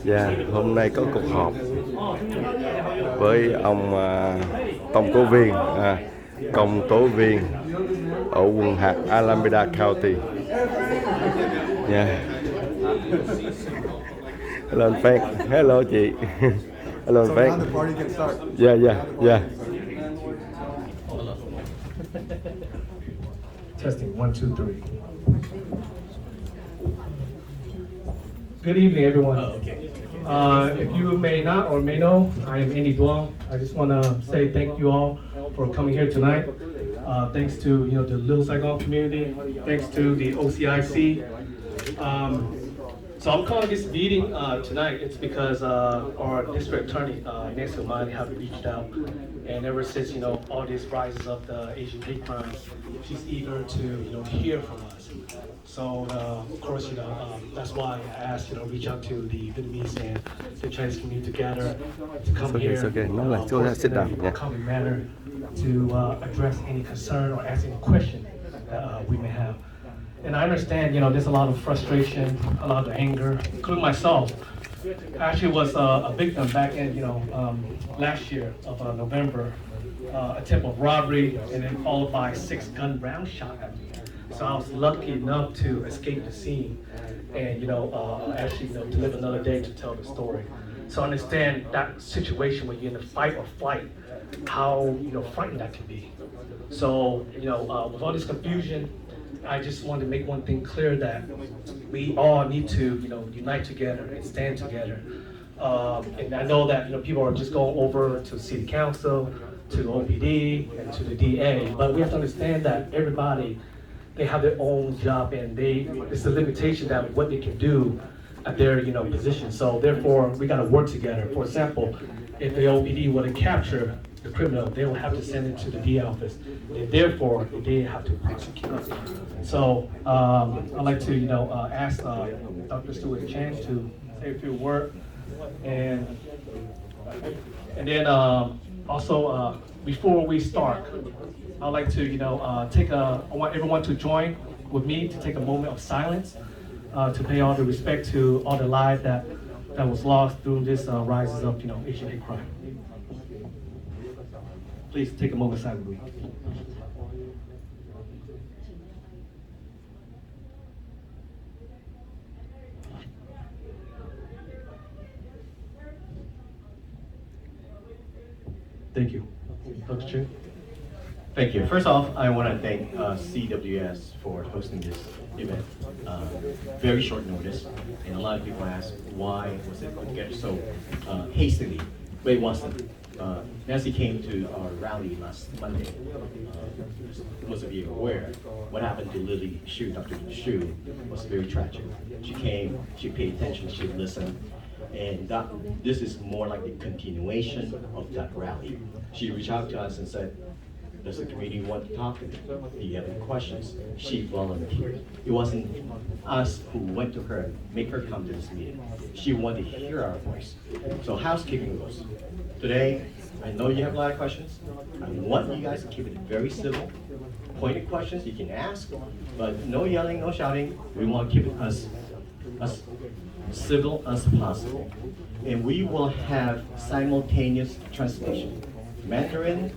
Dạ, hôm nay có cuộc họp với ông Tông Tố Viên, công tố viên ở quận hạt Alameda County. Dạ. Hello anh Phan. Hello chị. Hello anh Phan. Dạ, dạ, dạ. Testing, 1, 2, 3. Good evening, everyone. If you may not or may know, I am Andy Duong. I just want to say thank you all for coming here tonight. Thanks to the Little Saigon community. Thanks to the OCIC. So I'm calling this meeting tonight. It's because our district attorney, Nancy OMalley, have reached out, and ever since all these rises of the Asian hate crimes, she's eager to hear from us. So of course that's why I asked reach out to the Vietnamese and the Chinese community together to come here. It's okay. No, like, go sit down. In a common manner to address any concern or ask any question that we may have. And I understand, there's a lot of frustration, a lot of anger, including myself. I actually was a victim back in, last year of November, attempt of robbery, and then followed by 6 gun rounds shot at me. So I was lucky enough to escape the scene, and actually to live another day to tell the story. So I understand that situation when you're in a fight or flight, how frightening that can be. So with all this confusion, I just wanted to make one thing clear, that we all need to, unite together and stand together. And I know that people are just going over to City Council, to OPD, and to the DA, but we have to understand that everybody, they have their own job, and it's a limitation that what they can do at their position. So therefore, we got to work together. For example, if the OPD were to capture the criminal, they will have to send it to the DA office, and therefore they have to prosecute. So I'd like to ask Dr. Stewart Chan to say a few words, and then also before we start, I'd like to I want everyone to join with me to take a moment of silence to pay all the respect to all the lives that was lost through this rises of Asian hate crime. Please take a moment of silence with me. Thank you. Dr. Chu? Thank you. First off, I want to thank CWS for hosting this event. Very short notice, and a lot of people ask why was it put together so hastily, but it wasn't. Nancy came to our rally last Monday. Most of you are aware, what happened to Lily Xu, Dr. Xu, was very tragic. She came, she paid attention, she listened, and this is more like the continuation of that rally. She reached out to us and said, does the community want to talk to me? Do you have any questions? She volunteered. It wasn't us who went to her, make her come to this meeting. She wanted to hear our voice. So housekeeping goes. Today, I know you have a lot of questions. I want you guys to keep it very civil. Pointed questions you can ask, but no yelling, no shouting. We want to keep it as civil as possible. And we will have simultaneous translation. Mandarin,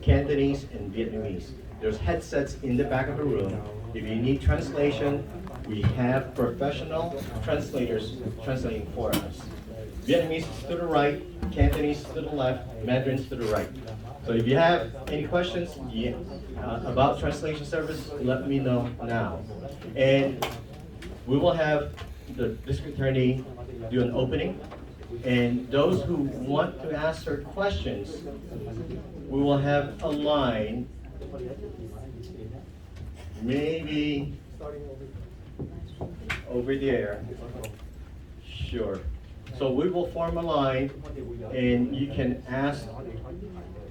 Cantonese, and Vietnamese. There's headsets in the back of the room. If you need translation, we have professional translators translating for us. Vietnamese is to the right, Cantonese to the left, Mandarin to the right. So if you have any questions about translation service, let me know now. And we will have the district attorney do an opening. And those who want to ask her questions, we will have a line, maybe over there. Sure. So we will form a line, and you can ask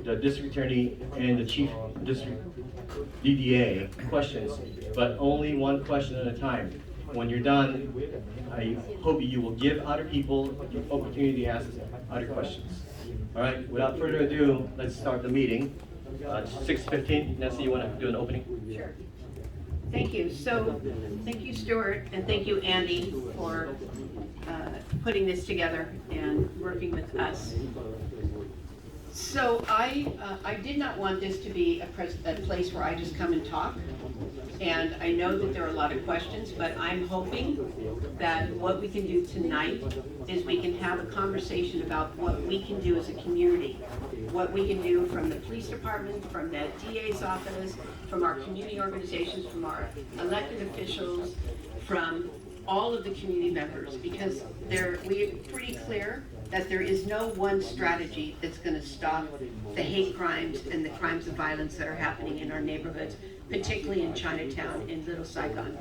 the district attorney and the chief district DDA questions, but only one question at a time. When you're done, I hope you will give other people the opportunity to ask other questions. All right, without further ado, let's start the meeting. 6:15. Nancy, you want to do an opening? Sure. Thank you. So, thank you, Stuart, and thank you, Andy, for putting this together and working with us. So I did not want this to be a place where I just come and talk. And I know that there are a lot of questions, but I'm hoping that what we can do tonight is we can have a conversation about what we can do as a community, what we can do from the police department, from the DA's office, from our community organizations, from our elected officials, from all of the community members, because we're pretty clear that there is no one strategy that's going to stop the hate crimes and the crimes of violence that are happening in our neighborhoods, particularly in Chinatown, in Little Saigon.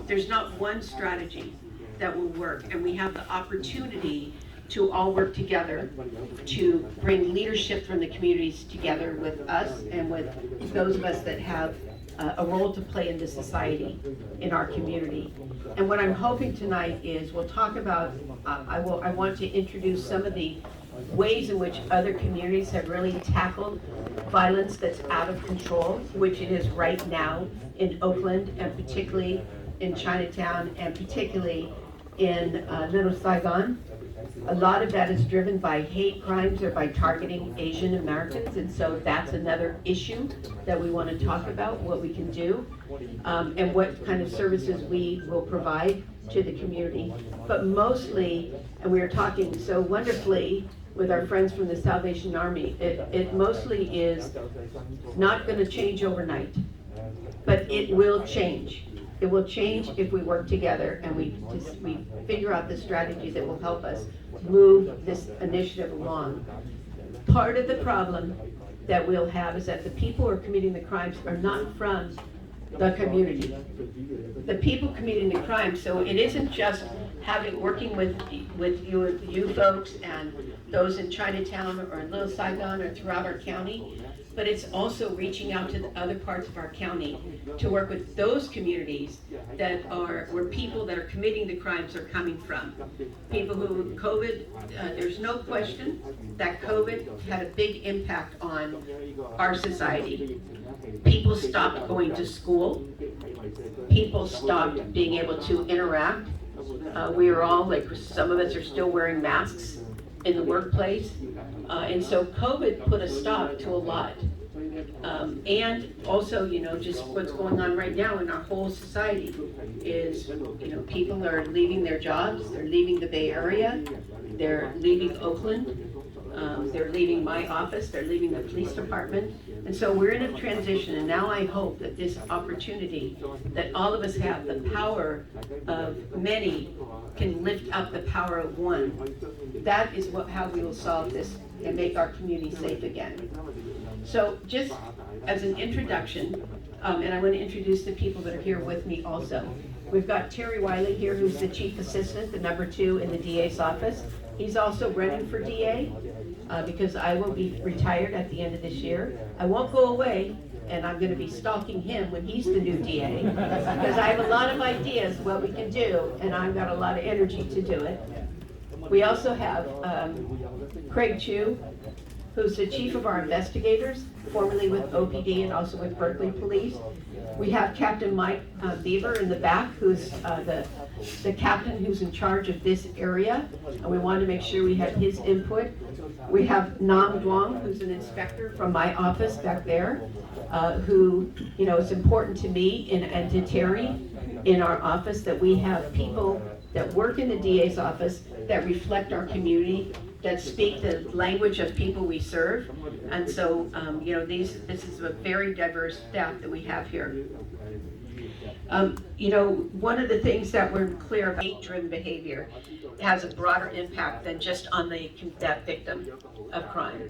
There's not one strategy that will work, and we have the opportunity to all work together to bring leadership from the communities together with us and with those of us that have a role to play in this society, in our community. And what I'm hoping tonight is we'll talk about, I want to introduce some of the ways in which other communities have really tackled violence that's out of control, which it is right now in Oakland, and particularly in Chinatown, and particularly in Little Saigon. A lot of that is driven by hate crimes or by targeting Asian Americans, and so that's another issue that we want to talk about, what we can do, and what kind of services we will provide to the community. But mostly, and we were talking so wonderfully with our friends from the Salvation Army, it mostly is not going to change overnight, but it will change. It will change if we work together and we figure out the strategy that will help us move this initiative along. Part of the problem that we'll have is that the people who are committing the crimes are not from the community. The people committing the crimes, so it isn't just working with you folks and those in Chinatown or in Little Saigon or throughout our county, but it's also reaching out to the other parts of our county to work with those communities that are where people that are committing the crimes are coming from. People who COVID, there's no question that COVID had a big impact on our society. People stopped going to school. People stopped being able to interact. We are all, like, some of us are still wearing masks in the workplace. And so COVID put a stop to a lot. And also, just what's going on right now in our whole society is, people are leaving their jobs, they're leaving the Bay Area, they're leaving Oakland, they're leaving my office, they're leaving the police department. And so we're in a transition, and now I hope that this opportunity that all of us have, the power of many can lift up the power of one. That is how we will solve this and make our community safe again. So just as an introduction, and I want to introduce the people that are here with me also. We've got Terry Wiley here, who's the chief assistant, the number 2 in the DA's office. He's also running for DA because I will be retired at the end of this year. I won't go away, and I'm going to be stalking him when he's the new DA because I have a lot of ideas what we can do, and I've got a lot of energy to do it. We also have Craig Chu, who's the chief of our investigators, formerly with OPD and also with Berkeley Police. We have Captain Mike Beaver in the back, who's the captain who's in charge of this area, and we wanted to make sure we had his input. We have Nam Duong, who's an inspector from my office back there, who, is important to me and to Terry in our office, that we have people that work in the DA's office that reflect our community, that speak the language of people we serve. And so, this is a very diverse staff that we have here. One of the things that we're clear about, hate-driven behavior has a broader impact than just on that victim of crime.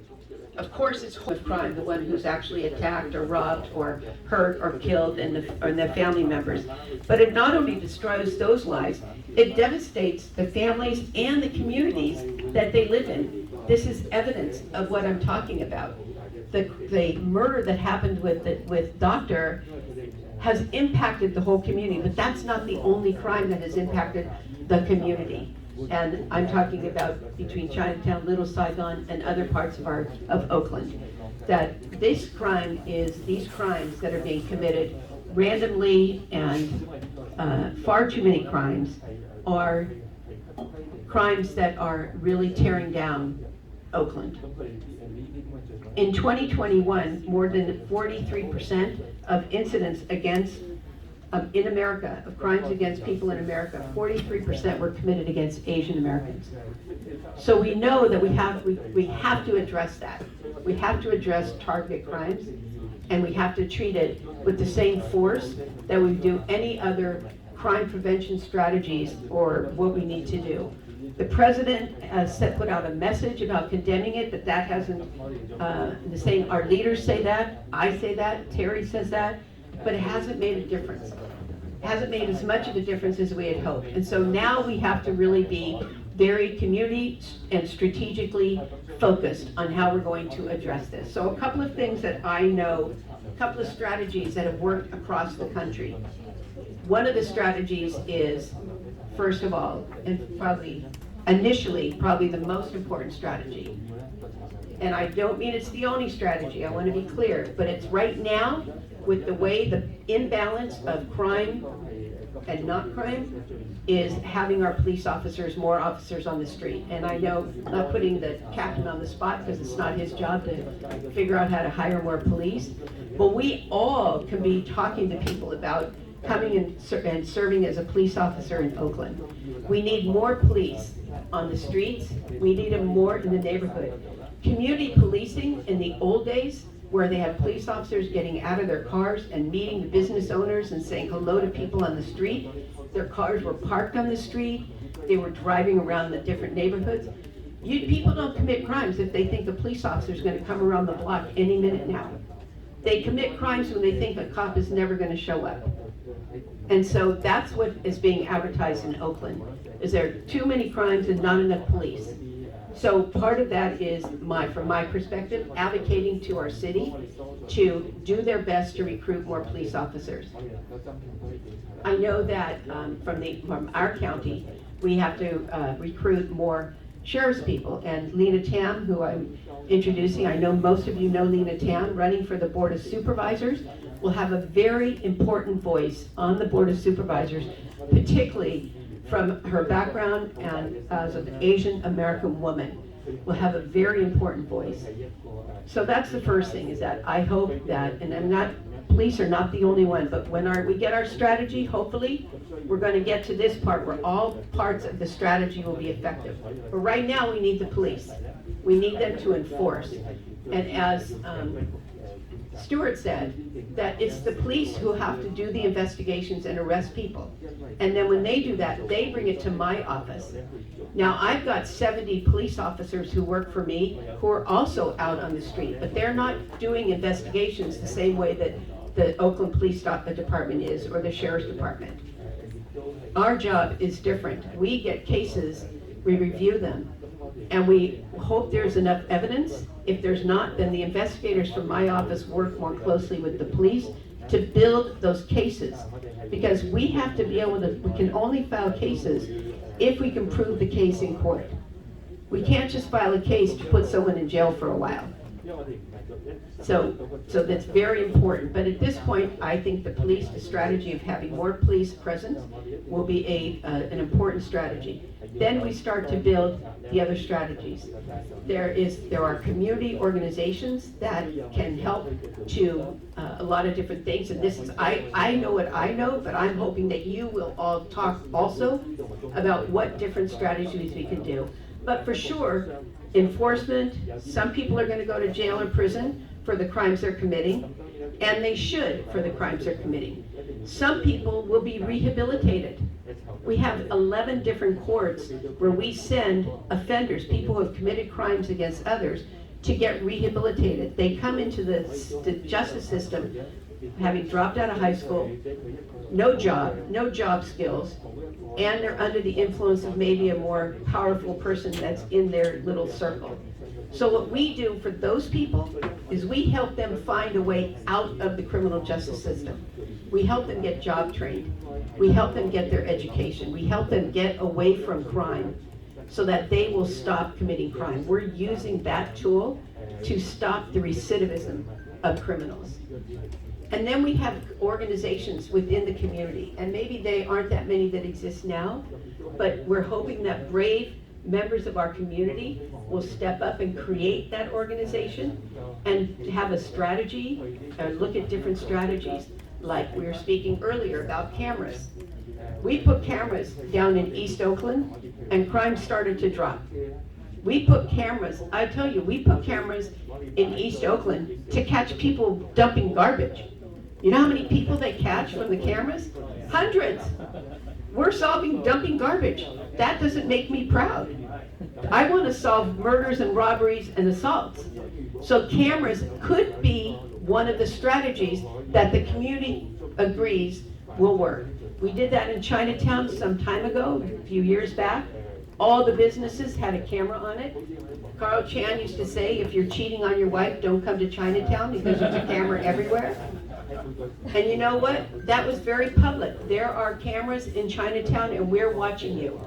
Of course, it's of crime, the one who's actually attacked or robbed or hurt or killed and their family members. But it not only destroys those lives, it devastates the families and the communities that they live in. This is evidence of what I'm talking about. The murder that happened with Dr. has impacted the whole community, but that's not the only crime that has impacted the community. And I'm talking about between Chinatown, Little Saigon, and other parts of Oakland. That these crimes that are being committed randomly and far too many crimes are crimes that are really tearing down Oakland. In 2021, more than 43% of incidents against in America, of crimes against people in America, 43% were committed against Asian Americans. So we know that we have to address that. We have to address targeted crimes, and we have to treat it with the same force that we do any other crime prevention strategies or what we need to do. The president has put out a message about condemning it, but that hasn't, saying our leaders say that, I say that, Terry says that, but it hasn't made a difference. It hasn't made as much of a difference as we had hoped. And so now we have to really be very community and strategically focused on how we're going to address this. So a couple of things that I know, a couple of strategies that have worked across the country. One of the strategies is, first of all, and probably initially, probably the most important strategy. And I don't mean it's the only strategy, I want to be clear, but it's right now, with the way the imbalance of crime and not crime is having our police officers, more officers on the street. And I know, not putting the captain on the spot because it's not his job to figure out how to hire more police, but we all can be talking to people about coming and serving as a police officer in Oakland. We need more police on the streets. We need them more in the neighborhood. Community policing in the old days, where they had police officers getting out of their cars and meeting the business owners and saying hello to people on the street. Their cars were parked on the street. They were driving around the different neighborhoods. People don't commit crimes if they think a police officer is going to come around the block any minute now. They commit crimes when they think a cop is never going to show up. And so that's what is being advertised in Oakland, is there are too many crimes and not enough police. So part of that is, from my perspective, advocating to our city to do their best to recruit more police officers. I know that from our county, we have to recruit more sheriff's people. And Lena Tam, who I'm introducing, I know most of you know Lena Tam, running for the Board of Supervisors, will have a very important voice on the Board of Supervisors, particularly from her background and as an Asian American woman, will have a very important voice. So that's the first thing, is that I hope that, and police are not the only one, but when we get our strategy, hopefully, we're going to get to this part where all parts of the strategy will be effective. But right now, we need the police. We need them to enforce. And as Stuart said, that it's the police who have to do the investigations and arrest people. And then when they do that, they bring it to my office. Now, I've got 70 police officers who work for me who are also out on the street, but they're not doing investigations the same way that the Oakland Police Department is, or the Sheriff's Department. Our job is different. We get cases, we review them, and we hope there's enough evidence. If there's not, then the investigators from my office work more closely with the police to build those cases. Because we have to be able to, we can only file cases if we can prove the case in court. We can't just file a case to put someone in jail for a while. So that's very important. But at this point, I think the strategy of having more police presence will be an important strategy. Then we start to build the other strategies. There are community organizations that can help to a lot of different things. And this is, I know what I know, but I'm hoping that you will all talk also about what different strategies we can do. But for sure, enforcement, some people are going to go to jail or prison for the crimes they're committing, and they should for the crimes they're committing. Some people will be rehabilitated. We have 11 different courts where we send offenders, people who have committed crimes against others, to get rehabilitated. They come into the justice system having dropped out of high school, no job skills, and they're under the influence of maybe a more powerful person that's in their little circle. So what we do for those people is we help them find a way out of the criminal justice system. We help them get job trained. We help them get their education. We help them get away from crime so that they will stop committing crime. We're using that tool to stop the recidivism of criminals. And then we have organizations within the community, and maybe they aren't that many that exist now, but we're hoping that brave members of our community will step up and create that organization and have a strategy, or look at different strategies. Like we were speaking earlier about cameras. We put cameras down in East Oakland and crime started to drop. We put cameras, I tell you, we put cameras in East Oakland to catch people dumping garbage. You know how many people they catch from the cameras? Hundreds. We're solving dumping garbage. That doesn't make me proud. I want to solve murders and robberies and assaults. So cameras could be one of the strategies that the community agrees will work. We did that in Chinatown some time ago, a few years back. All the businesses had a camera on it. Carl Chan used to say, if you're cheating on your wife, don't come to Chinatown because there's a camera everywhere. And you know what? That was very public. There are cameras in Chinatown and we're watching you.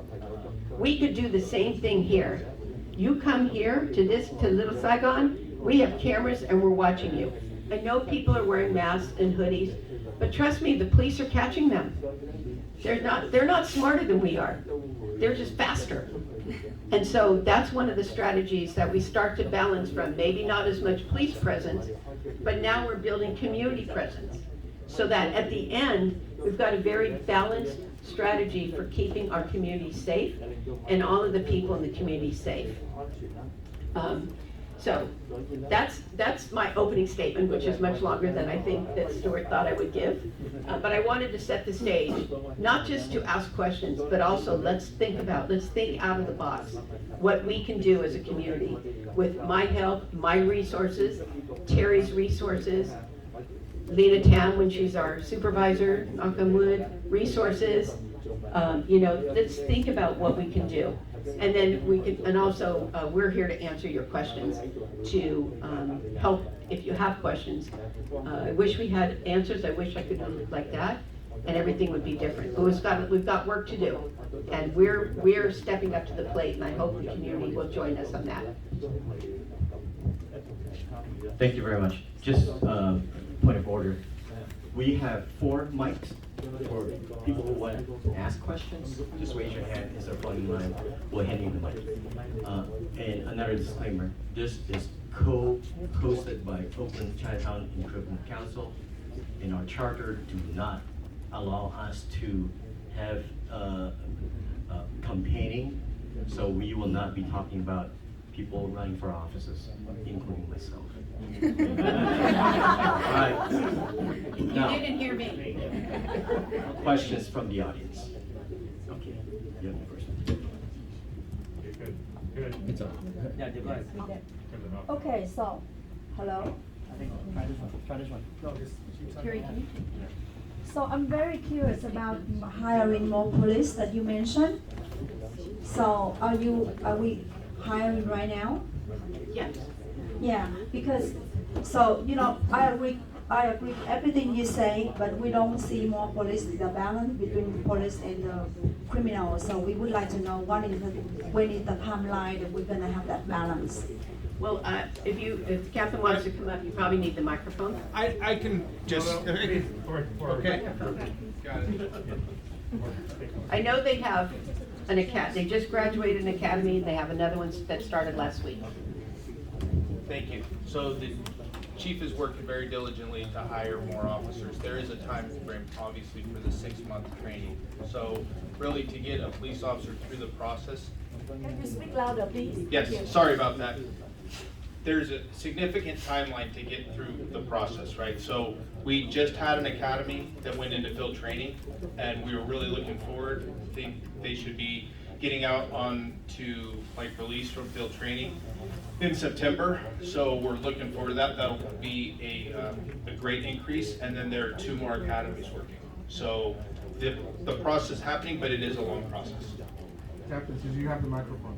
We could do the same thing here. You come here to Little Saigon, we have cameras and we're watching you. I know people are wearing masks and hoodies, but trust me, the police are catching them. They're not smarter than we are. They're just faster. And so that's one of the strategies that we start to balance from, maybe not as much police presence, but now we're building community presence. So that at the end, we've got a very balanced strategy for keeping our community safe and all of the people in the community safe. So that's my opening statement, which is much longer than I think that Stuart thought I would give. But I wanted to set the stage, not just to ask questions, but also let's think out of the box, what we can do as a community with my help, my resources, Terry's resources, Lena Tam when she's our supervisor, knock on wood, resources. Let's think about what we can do. And then we can, and also we're here to answer your questions, to help if you have questions. I wish we had answers. I wish I could do it like that, and everything would be different. But we've got work to do, and we're stepping up to the plate, and I hope the community will join us on that. Thank you very much. Just point of order. We have 4 mics for people who want to ask questions. Just raise your hand. Is there a phone line? We'll hand you the mic. And another disclaimer: this is co-hosted by Oakland Chinatown Improvement Council, and our charter do not allow us to have campaigning. So we will not be talking about people running for offices, including myself. Right. Now, You didn't hear me. questions from the audience. Okay, you have the first. It's up. Okay, so, hello? Try this one. Terry, can you? So I'm very curious about hiring more police that you mentioned. So are we hiring right now? Yes. Yeah, because, so, I agree with everything you say, but we don't see more police, the balance between the police and the criminals. So we would like to know when is the timeline that we're gonna have that balance. Well, if Captain wants to come up, you probably need the microphone. I can just, okay. Got it. I know they have an academy. They just graduated an academy, and they have another one that started last week. Thank you. So the chief is working very diligently to hire more officers. There is a time frame, obviously, for the 6-month training. So really, to get a police officer through the process. Can you speak louder, please? Yes, sorry about that. There's a significant timeline to get through the process, right? So we just had an academy that went into field training, and we were really looking forward. I think they should be getting out on to release from field training in September. So we're looking forward to that. That'll be a great increase. And then there are 2 more academies working. So the process is happening, but it is a long process. Captain, since you have the microphone,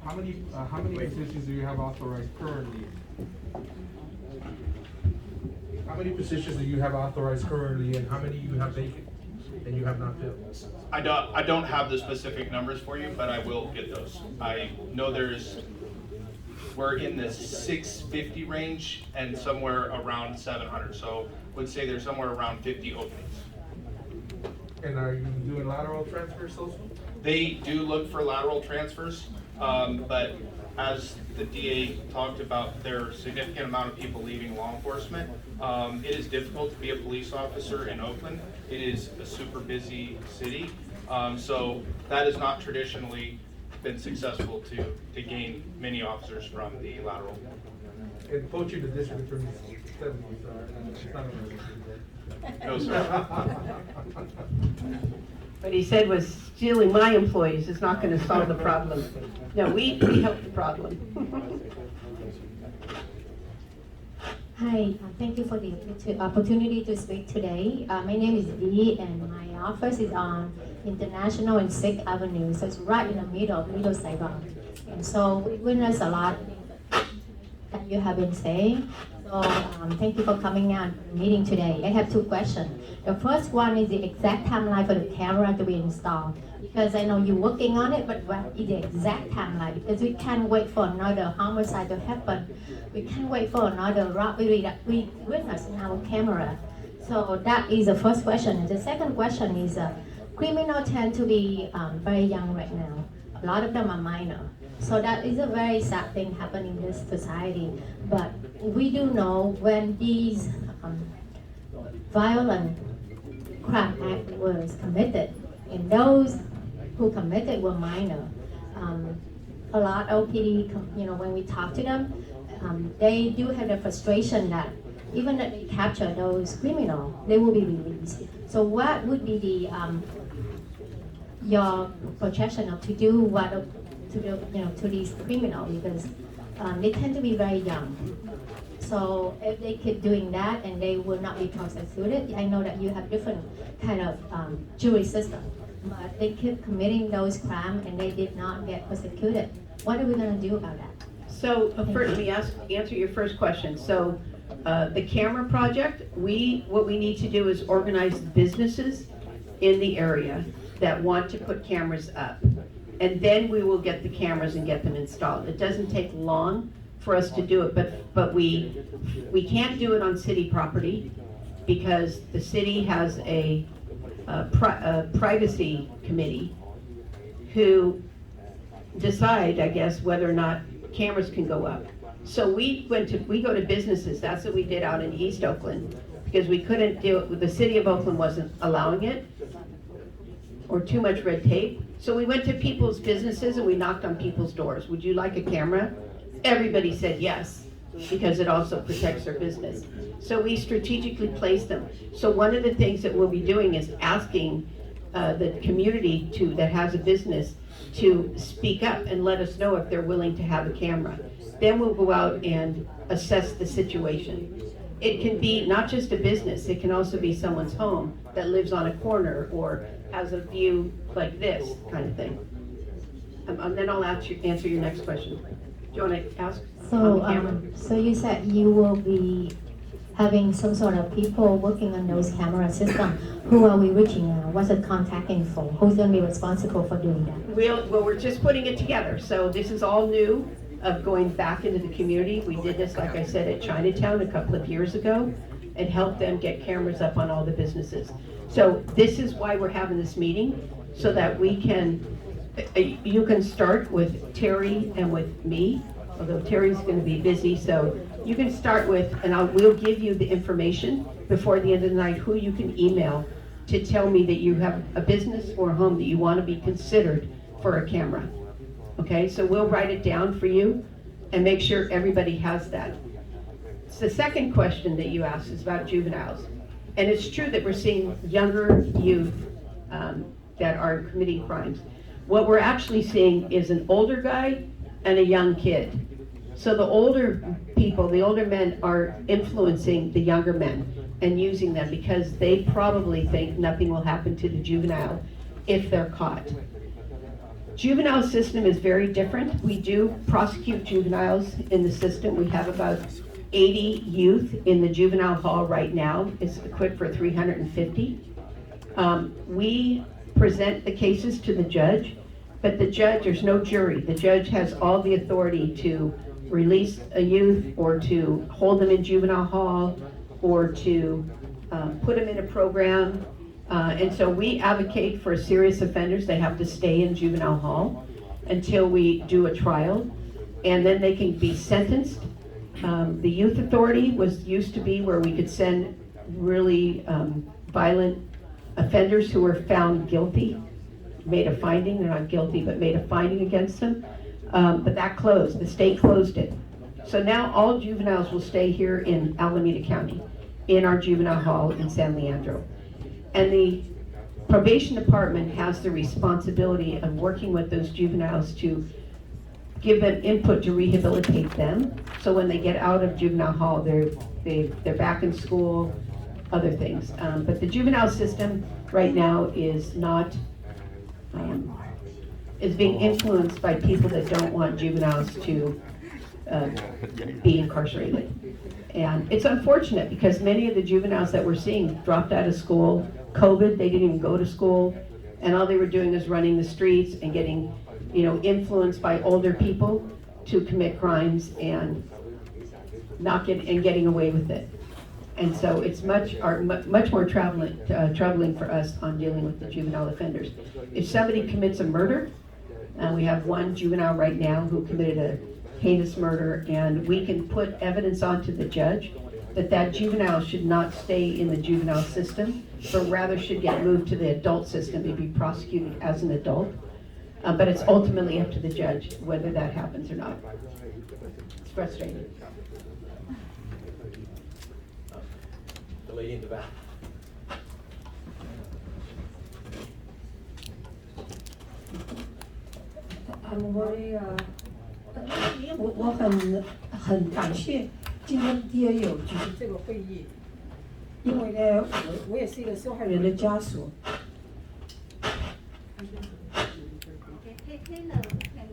how many positions do you have authorized currently? How many positions do you have authorized currently, and how many you have vacant and you have not filled? I don't have the specific numbers for you, but I will get those. I know there's we're in the 650 range and somewhere around 700. So would say there's somewhere around 50 openings. And are you doing lateral transfers also? They do look for lateral transfers, but as the DA talked about, there are a significant amount of people leaving law enforcement. It is difficult to be a police officer in Oakland. It is a super busy city. So that has not traditionally been successful to gain many officers from the lateral. And poaching the district attorney's 70s, it's not gonna No, sir. What he said was stealing my employees is not gonna solve the problem. No, we help the problem. Hi, thank you for the opportunity to speak today. My name is Dee, and my office is on International and 6th Avenue, so it's right in the middle of Little Saigon. And so we witness a lot that you have been saying. So thank you for coming out to the meeting today. I have two questions. The first one is the exact timeline for the camera to be installed. Because I know you're working on it, but what is the exact timeline? Because we can't wait for another homicide to happen. We can't wait for another robbery that we witness in our camera. So that is the first question. And the second question is, criminals tend to be very young right now. A lot of them are minor. So that is a very sad thing happening in this society. But we do know when these violent crime act was committed, and those who committed were minor. A lot of OPD, when we talk to them, they do have the frustration that even if they capture those criminals, they will be released. So what would be the your projection of to do what to these criminals, because they tend to be very young. So if they keep doing that and they will not be prosecuted, I know that you have different kind of jury system, but they keep committing those crimes and they did not get prosecuted. What are we going to do about that? So first, let me answer your first question. So the camera project, what we need to do is organize businesses in the area that want to put cameras up. And then we will get the cameras and get them installed. It doesn't take long for us to do it, but we can't do it on city property because the city has a privacy committee who decide, I guess, whether or not cameras can go up. So we go to businesses. That's what we did out in East Oakland because we couldn't do it. The city of Oakland wasn't allowing it, or too much red tape. So we went to people's businesses and we knocked on people's doors. Would you like a camera? Everybody said yes, because it also protects their business. So we strategically placed them. So one of the things that we'll be doing is asking the community that has a business to speak up and let us know if they're willing to have a camera. Then we'll go out and assess the situation. It can be not just a business, it can also be someone's home that lives on a corner or has a view like this kind of thing. And then I'll answer your next question. Do you want to ask? So you said you will be having some sort of people working on those camera systems. Who are we reaching out? What's the contact info? Who's going to be responsible for doing that? Well, we're just putting it together. So this is all new, of going back into the community. We did this, like I said, at Chinatown a couple of years ago and helped them get cameras up on all the businesses. So this is why we're having this meeting, so that we can, you can start with Terry and with me, although Terry's going to be busy, so you can start with, and we'll give you the information before the end of the night, who you can email to tell me that you have a business or a home that you want to be considered for a camera. Okay, so we'll write it down for you and make sure everybody has that. So the second question that you asked is about juveniles. And it's true that we're seeing younger youth that are committing crimes. What we're actually seeing is an older guy and a young kid. So the older people, the older men are influencing the younger men and using them because they probably think nothing will happen to the juvenile if they're caught. Juvenile system is very different. We do prosecute juveniles in the system. We have about 80 youth in the juvenile hall right now. It's equipped for 350. We present the cases to the judge, but the judge, there's no jury. The judge has all the authority to release a youth or to hold them in juvenile hall or to put them in a program. And so we advocate for serious offenders. They have to stay in juvenile hall until we do a trial, and then they can be sentenced. The youth authority used to be where we could send really violent offenders who were found guilty, made a finding, they're not guilty, but made a finding against them. But that closed, the state closed it. So now all juveniles will stay here in Alameda County, in our juvenile hall in San Leandro. And the probation department has the responsibility of working with those juveniles to give them input to rehabilitate them. So when they get out of juvenile hall, they're back in school, other things. But the juvenile system right now is not, is being influenced by people that don't want juveniles to be incarcerated. And it's unfortunate because many of the juveniles that we're seeing dropped out of school, COVID, they didn't even go to school, and all they were doing is running the streets and getting, influenced by older people to commit crimes and getting away with it. And so it's much more troubling for us on dealing with the juvenile offenders. If somebody commits a murder, and we have one juvenile right now who committed a heinous murder, and we can put evidence onto the judge that juvenile should not stay in the juvenile system, but rather should get moved to the adult system and be prosecuted as an adult. But it's ultimately up to the judge whether that happens or not. It's frustrating. The lady in the back. I'm very 我很感谢今天 DA 有举行这个会议，因为呢，我也是一个受害人的家属。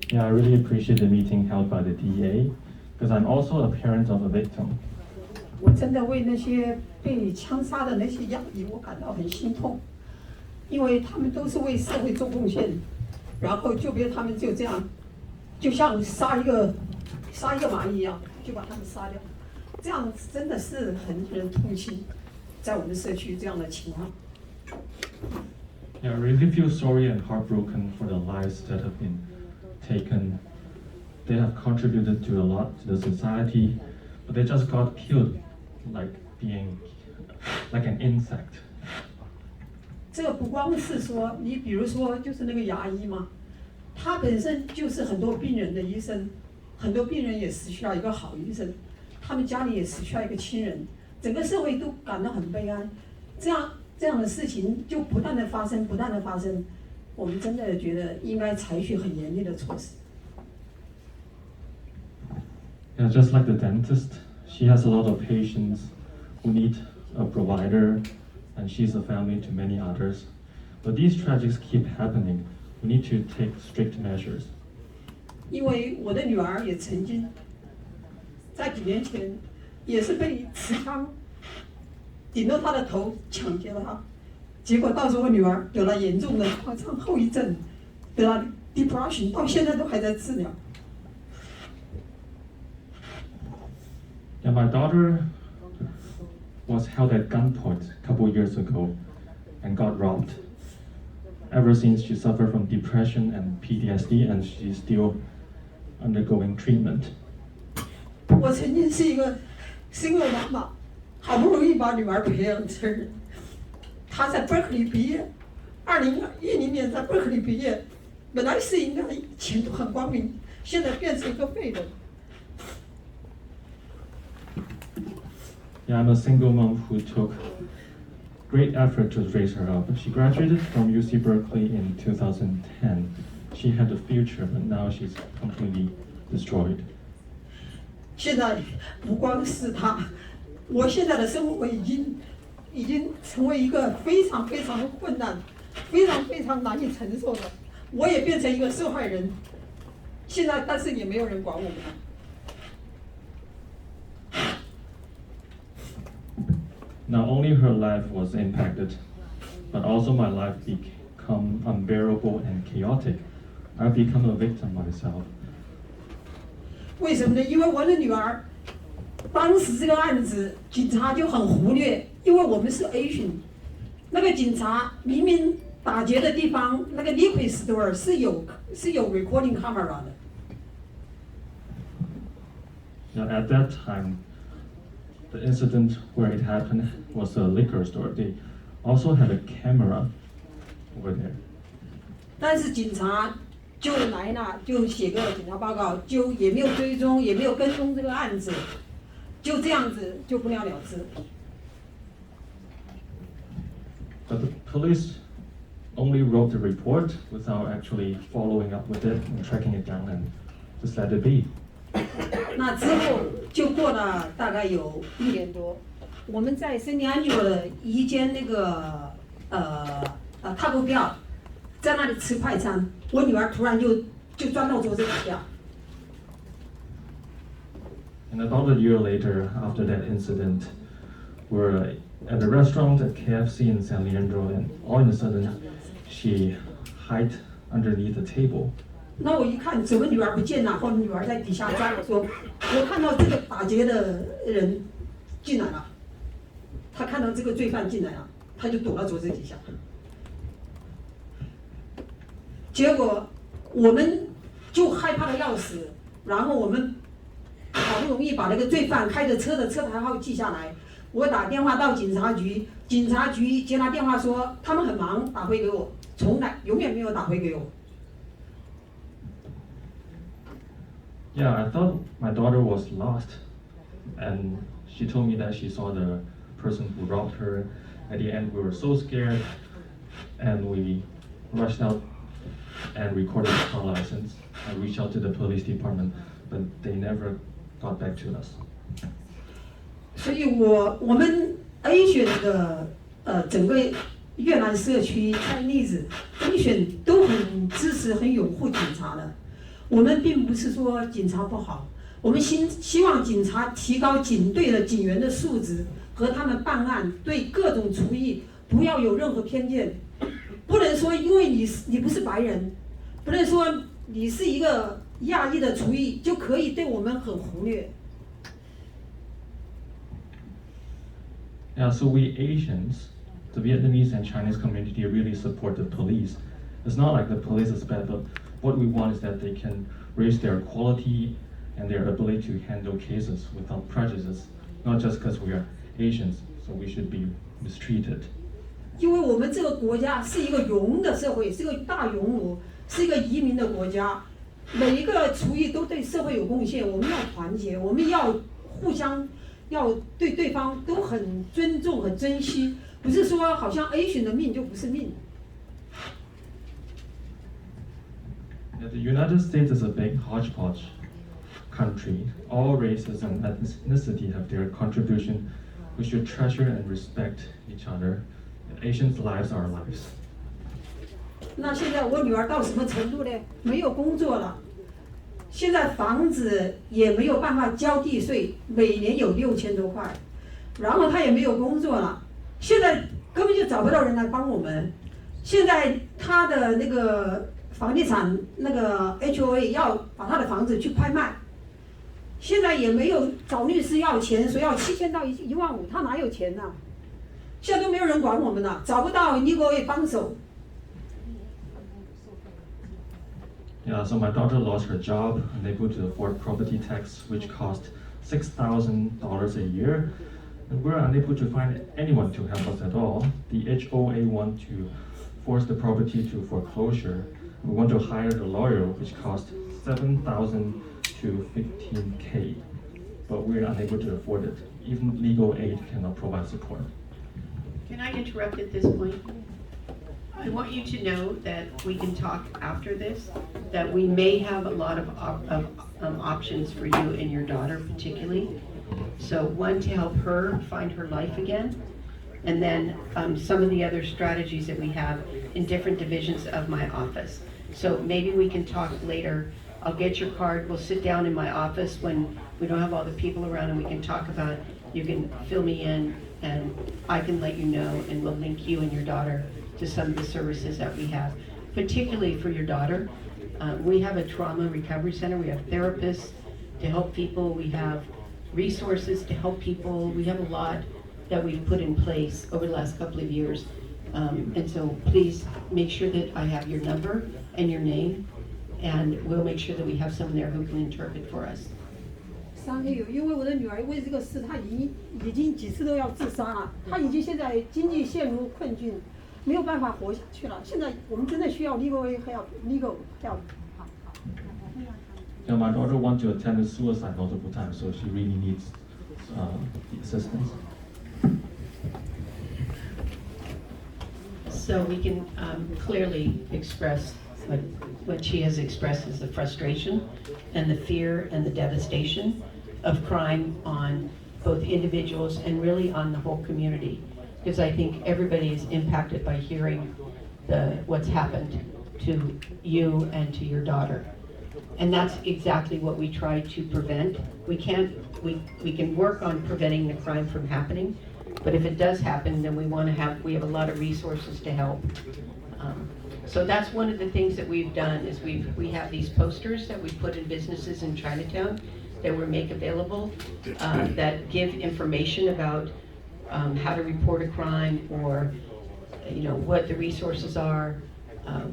Yeah, I really appreciate the meeting held by the DA because I'm also a parent of a victim. 我真的为那些被枪杀的那些亚裔，我感到很心痛，因为他们都是为社会做贡献，然后就别他们就这样，就像杀一个蚂蚁一样，就把他们杀掉，这样真的是很令人痛心，在我们社区这样的情况。Yeah, I really feel sorry and heartbroken for the lives that have been taken. They have contributed to a lot to the society, but they just got killed like being like an insect. 这个不光是说，你比如说就是那个牙医嘛，他本身就是很多病人的医生，很多病人也失去了一个好医生，他们家里也失去了一个亲人，整个社会都感到很悲哀。这样的事情就不断的发生，我们真的觉得应该采取很严厉的措施。Yeah, just like the dentist, she has a lot of patients who need a provider, and she's a family to many others. But these tragedies keep happening. We need to take strict measures. 因为我的女儿也曾经在几年前也是被持枪顶到她的头，抢劫了她，结果到时候我女儿得了严重的创伤后遗症，得了 depression， 到现在都还在治疗。Yeah, my daughter was held at gunpoint a couple years ago and got robbed. Ever since, she suffered from depression and PTSD, and she's still undergoing treatment. 我曾经是一个single妈妈，好不容易把女儿培养成人。她在 Berkeley 毕业，2010年在 Berkeley 毕业，本来是应该前途很光明，现在变成一个废人。Yeah, I'm a single mom who took great effort to raise her up. She graduated from UC Berkeley in 2010. She had a future, but now she's completely destroyed. 现在不光是她，我现在的生活已经成为一个非常非常困难、非常难以承受的。我也变成一个受害人。现在，但是也没有人管我们。Not only her life was impacted, but also my life became unbearable and chaotic. I've become a victim myself. 为什么呢？因为我的女儿，当时这个案子警察就很忽略，因为我们是 Asian， 那个警察明明打劫的地方那个 liquor store 是有 recording camera 的。Now, at that time, the incident where it happened was a liquor store. They also had a camera over there. 但是警察就来了，就写个检查报告，就也没有追踪，也没有跟踪这个案子，就这样子就不了了之。But the police only wrote the report without actually following up with it and tracking it down and just let it be. 那之后就过了大概有1年多，我们在圣地安久的一间那个Taco Bell，在那里吃快餐，我女儿突然就钻到桌子底下。And about a year later, after that incident, we're at a restaurant at KFC in San Leandro, and all of a sudden, she hid underneath the table. 那我一看，怎么女儿不见了？我女儿在底下抓我说，我看到这个打劫的人进来了，他看到这个罪犯进来了，他就躲到桌子底下。结果我们就害怕的要死，然后我们好不容易把那个罪犯开着车的车牌号记下来。我打电话到警察局，警察局接他电话说他们很忙，打回给我，从来永远没有打回给我。Yeah, I thought my daughter was lost, and she told me that she saw the person who robbed her. At the end, we were so scared, and we rushed out and recorded the car license. I reached out to the police department, but they never got back to us. 所以我们 Asian 的整个越南社区 Chinese Asian 都很支持、很拥护警察的。我们并不是说警察不好，我们希望警察提高警队的警员的素质和他们办案，对各种族裔不要有任何偏见，不能说因为你不是白人，不能说你是一个亚裔的族裔就可以对我们很忽略。Yeah, so we Asians, the Vietnamese and Chinese community really support the police. It's not like the police is bad, but what we want is that they can raise their quality and their ability to handle cases without prejudice, not just because we are Asians, so we should be mistreated. 因为我们这个国家是一个融的社会，是个大熔炉，是一个移民的国家，每一个族裔都对社会有贡献。我们要团结，我们要互相，要对对方都很尊重、很珍惜，不是说好像 Asian 的命就不是命。The United States is a big hodgepodge country. All races and ethnicity have their contribution. We should treasure and respect each other. Asians' lives are lives. 那现在我女儿到什么程度呢？没有工作了，现在房子也没有办法交地税，每年有6000多块，然后她也没有工作了，现在根本就找不到人来帮我们。现在她的那个房地产那个 HOA 要把她的房子去拍卖，现在也没有找律师要钱，说要7000到15000，她哪有钱呢？现在都没有人管我们了，找不到一个帮手。Yeah, so my daughter lost her job, unable to afford property tax, which cost $6,000 a year. And we're unable to find anyone to help us at all. The HOA want to force the property to foreclosure. We want to hire a lawyer, which costs $7,000 to $15K. But we're unable to afford it. Even legal aid cannot provide support. Can I interrupt at this point? I want you to know that we can talk after this, that we may have a lot of options for you and your daughter particularly. So one, to help her find her life again, and then some of the other strategies that we have in different divisions of my office. So maybe we can talk later. I'll get your card, we'll sit down in my office when we don't have all the people around, and we can talk about, you can fill me in and I can let you know, and we'll link you and your daughter to some of the services that we have, particularly for your daughter. We have a trauma recovery center, we have therapists to help people. We have resources to help people. We have a lot that we've put in place over the last couple of years. And so please make sure that I have your number and your name, and we'll make sure that we have someone there who can interpret for us. Thank you，因为我的女儿为这个事，她已经几次都要自杀了，她已经现在经济陷入困境，没有办法活下去了。现在我们真的需要 legal help。 Yeah, my daughter wants to attempt suicide multiple times, so she really needs the assistance. So we can clearly express what she has expressed as the frustration and the fear and the devastation of crime on both individuals and really on the whole community. Because I think everybody is impacted by hearing what's happened to you and to your daughter. And that's exactly what we try to prevent. We can work on preventing the crime from happening, but if it does happen, then we have a lot of resources to help. So that's one of the things that we've done is we have these posters that we put in businesses in Chinatown that we make available that give information about how to report a crime, or what the resources are.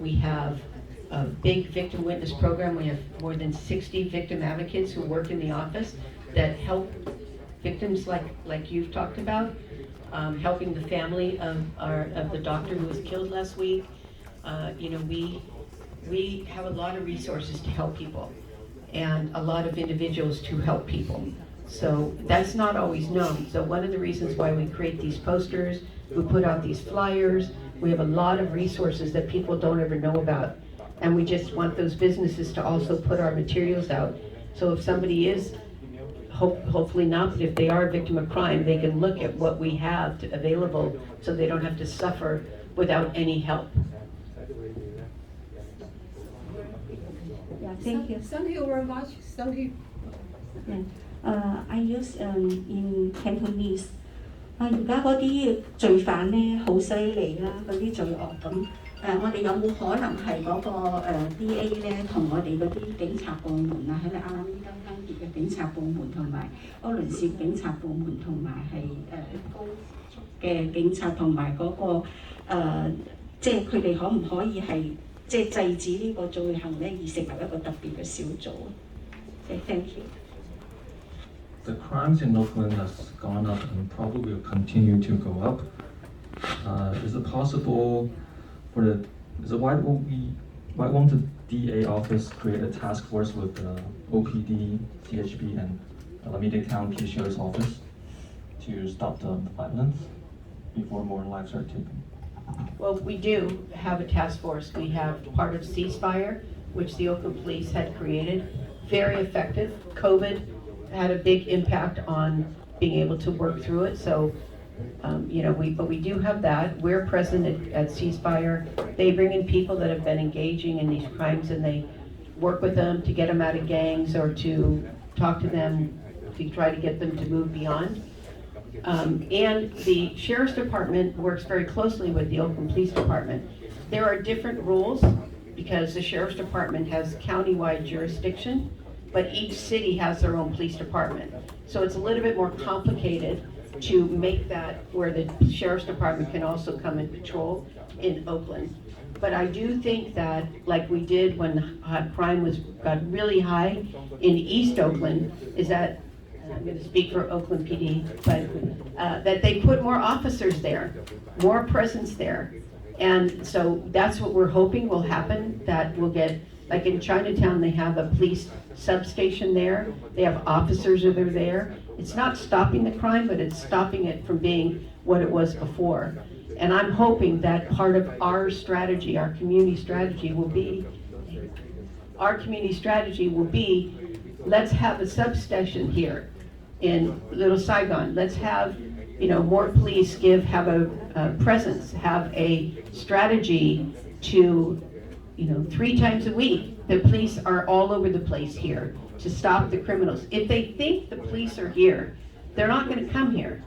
We have a big victim witness program. We have more than 60 victim advocates who work in the office that help victims like you've talked about, helping the family of the doctor who was killed last week. We have a lot of resources to help people and a lot of individuals to help people. So that's not always known. So one of the reasons why we create these posters, we put out these flyers, we have a lot of resources that people don't ever know about. And we just want those businesses to also put our materials out. So if somebody is, hopefully not, but if they are a victim of crime, they can look at what we have available so they don't have to suffer without any help. Yeah, thank you. Thank you very much. Thank you. I use in Cantonese. 而家嗰啲罪犯咧好犀利啦，嗰啲罪惡咁。我哋有冇可能係嗰個DA 咧，同我哋嗰啲警察部門啊，喺阿拉米加分別嘅警察部門同埋柯倫士警察部門同埋係高速嘅警察同埋嗰個即係佢哋可唔可以係即係制止呢個罪行咧，而成為一個特別嘅小組？Thank you. The crimes in Oakland has gone up and probably will continue to go up. Is it possible why won't the DA office create a task force with OPD, CHP, and Alameda County Sheriff's Office to stop the violence before more lives are taken? Well, we do have a task force. We have part of Ceasefire, which the Oakland Police had created. Very effective. COVID had a big impact on being able to work through it. So, but we do have that. We're present at Ceasefire. They bring in people that have been engaging in these crimes, and they work with them to get them out of gangs or to talk to them to try to get them to move beyond. And the Sheriff's Department works very closely with the Oakland Police Department. There are different rules because the Sheriff's Department has countywide jurisdiction, but each city has their own police department. So it's a little bit more complicated to make that where the Sheriff's Department can also come and patrol in Oakland. But I do think that, like we did when crime got really high in East Oakland, is that, and I'm going to speak for Oakland PD, but that they put more officers there, more presence there. And so that's what we're hoping will happen, that we'll get, like in Chinatown, they have a police substation there. They have officers that are there. It's not stopping the crime, but it's stopping it from being what it was before. And I'm hoping that part of our strategy, our community strategy will be, let's have a substation here in Little Saigon. Let's have, more police have a presence, have a strategy to, 3 times a week. The police are all over the place here to stop the criminals. If they think the police are here, they're not going to come here.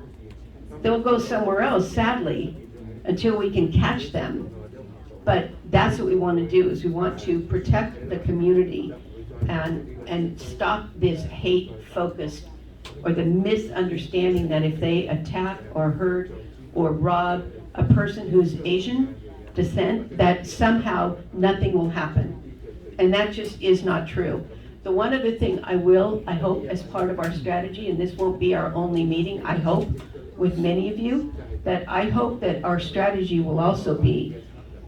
They'll go somewhere else, sadly, until we can catch them. But that's what we want to do, is we want to protect the community and stop this hate-focused or the misunderstanding that if they attack or hurt or rob a person who's Asian descent, that somehow nothing will happen. And that just is not true. The one other thing I hope, as part of our strategy, and this won't be our only meeting, I hope, with many of you, that I hope that our strategy will also be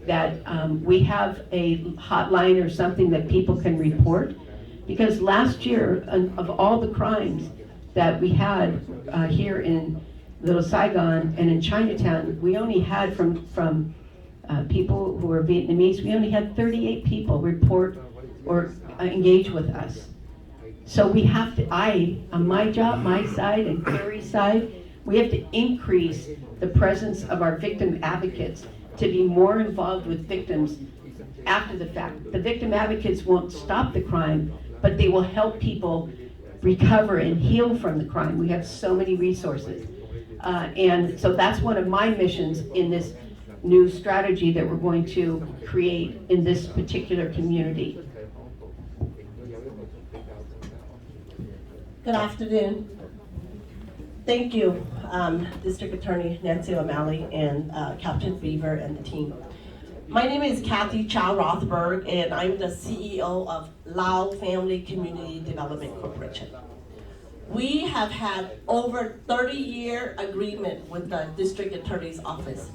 that we have a hotline or something that people can report. Because last year, of all the crimes that we had here in Little Saigon and in Chinatown, we only had from people who are Vietnamese, we only had 38 people report or engage with us. So we have to, on my job, my side, and Carrie's side, we have to increase the presence of our victim advocates to be more involved with victims after the fact. The victim advocates won't stop the crime, but they will help people recover and heal from the crime. We have so many resources. And so that's one of my missions in this new strategy that we're going to create in this particular community. Good afternoon. Thank you, District Attorney Nancy OMalley and Captain Beaver and the team. My name is Kathy Chow Rothberg, and I'm the CEO of Lao Family Community Development Corporation. We have had over 30-year agreement with the District Attorney's Office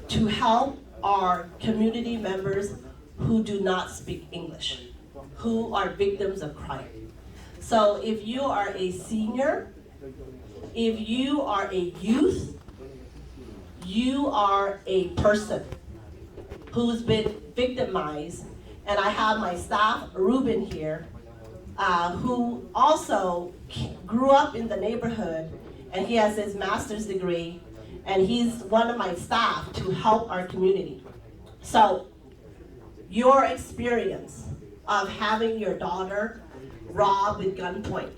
to help our community members who do not speak English, who are victims of crime. So if you are a senior, if you are a youth, you are a person who's been victimized, and I have my staff, Ruben here, who also grew up in the neighborhood, and he has his master's degree, and he's one of my staff to help our community. So your experience of having your daughter robbed with gunpoint,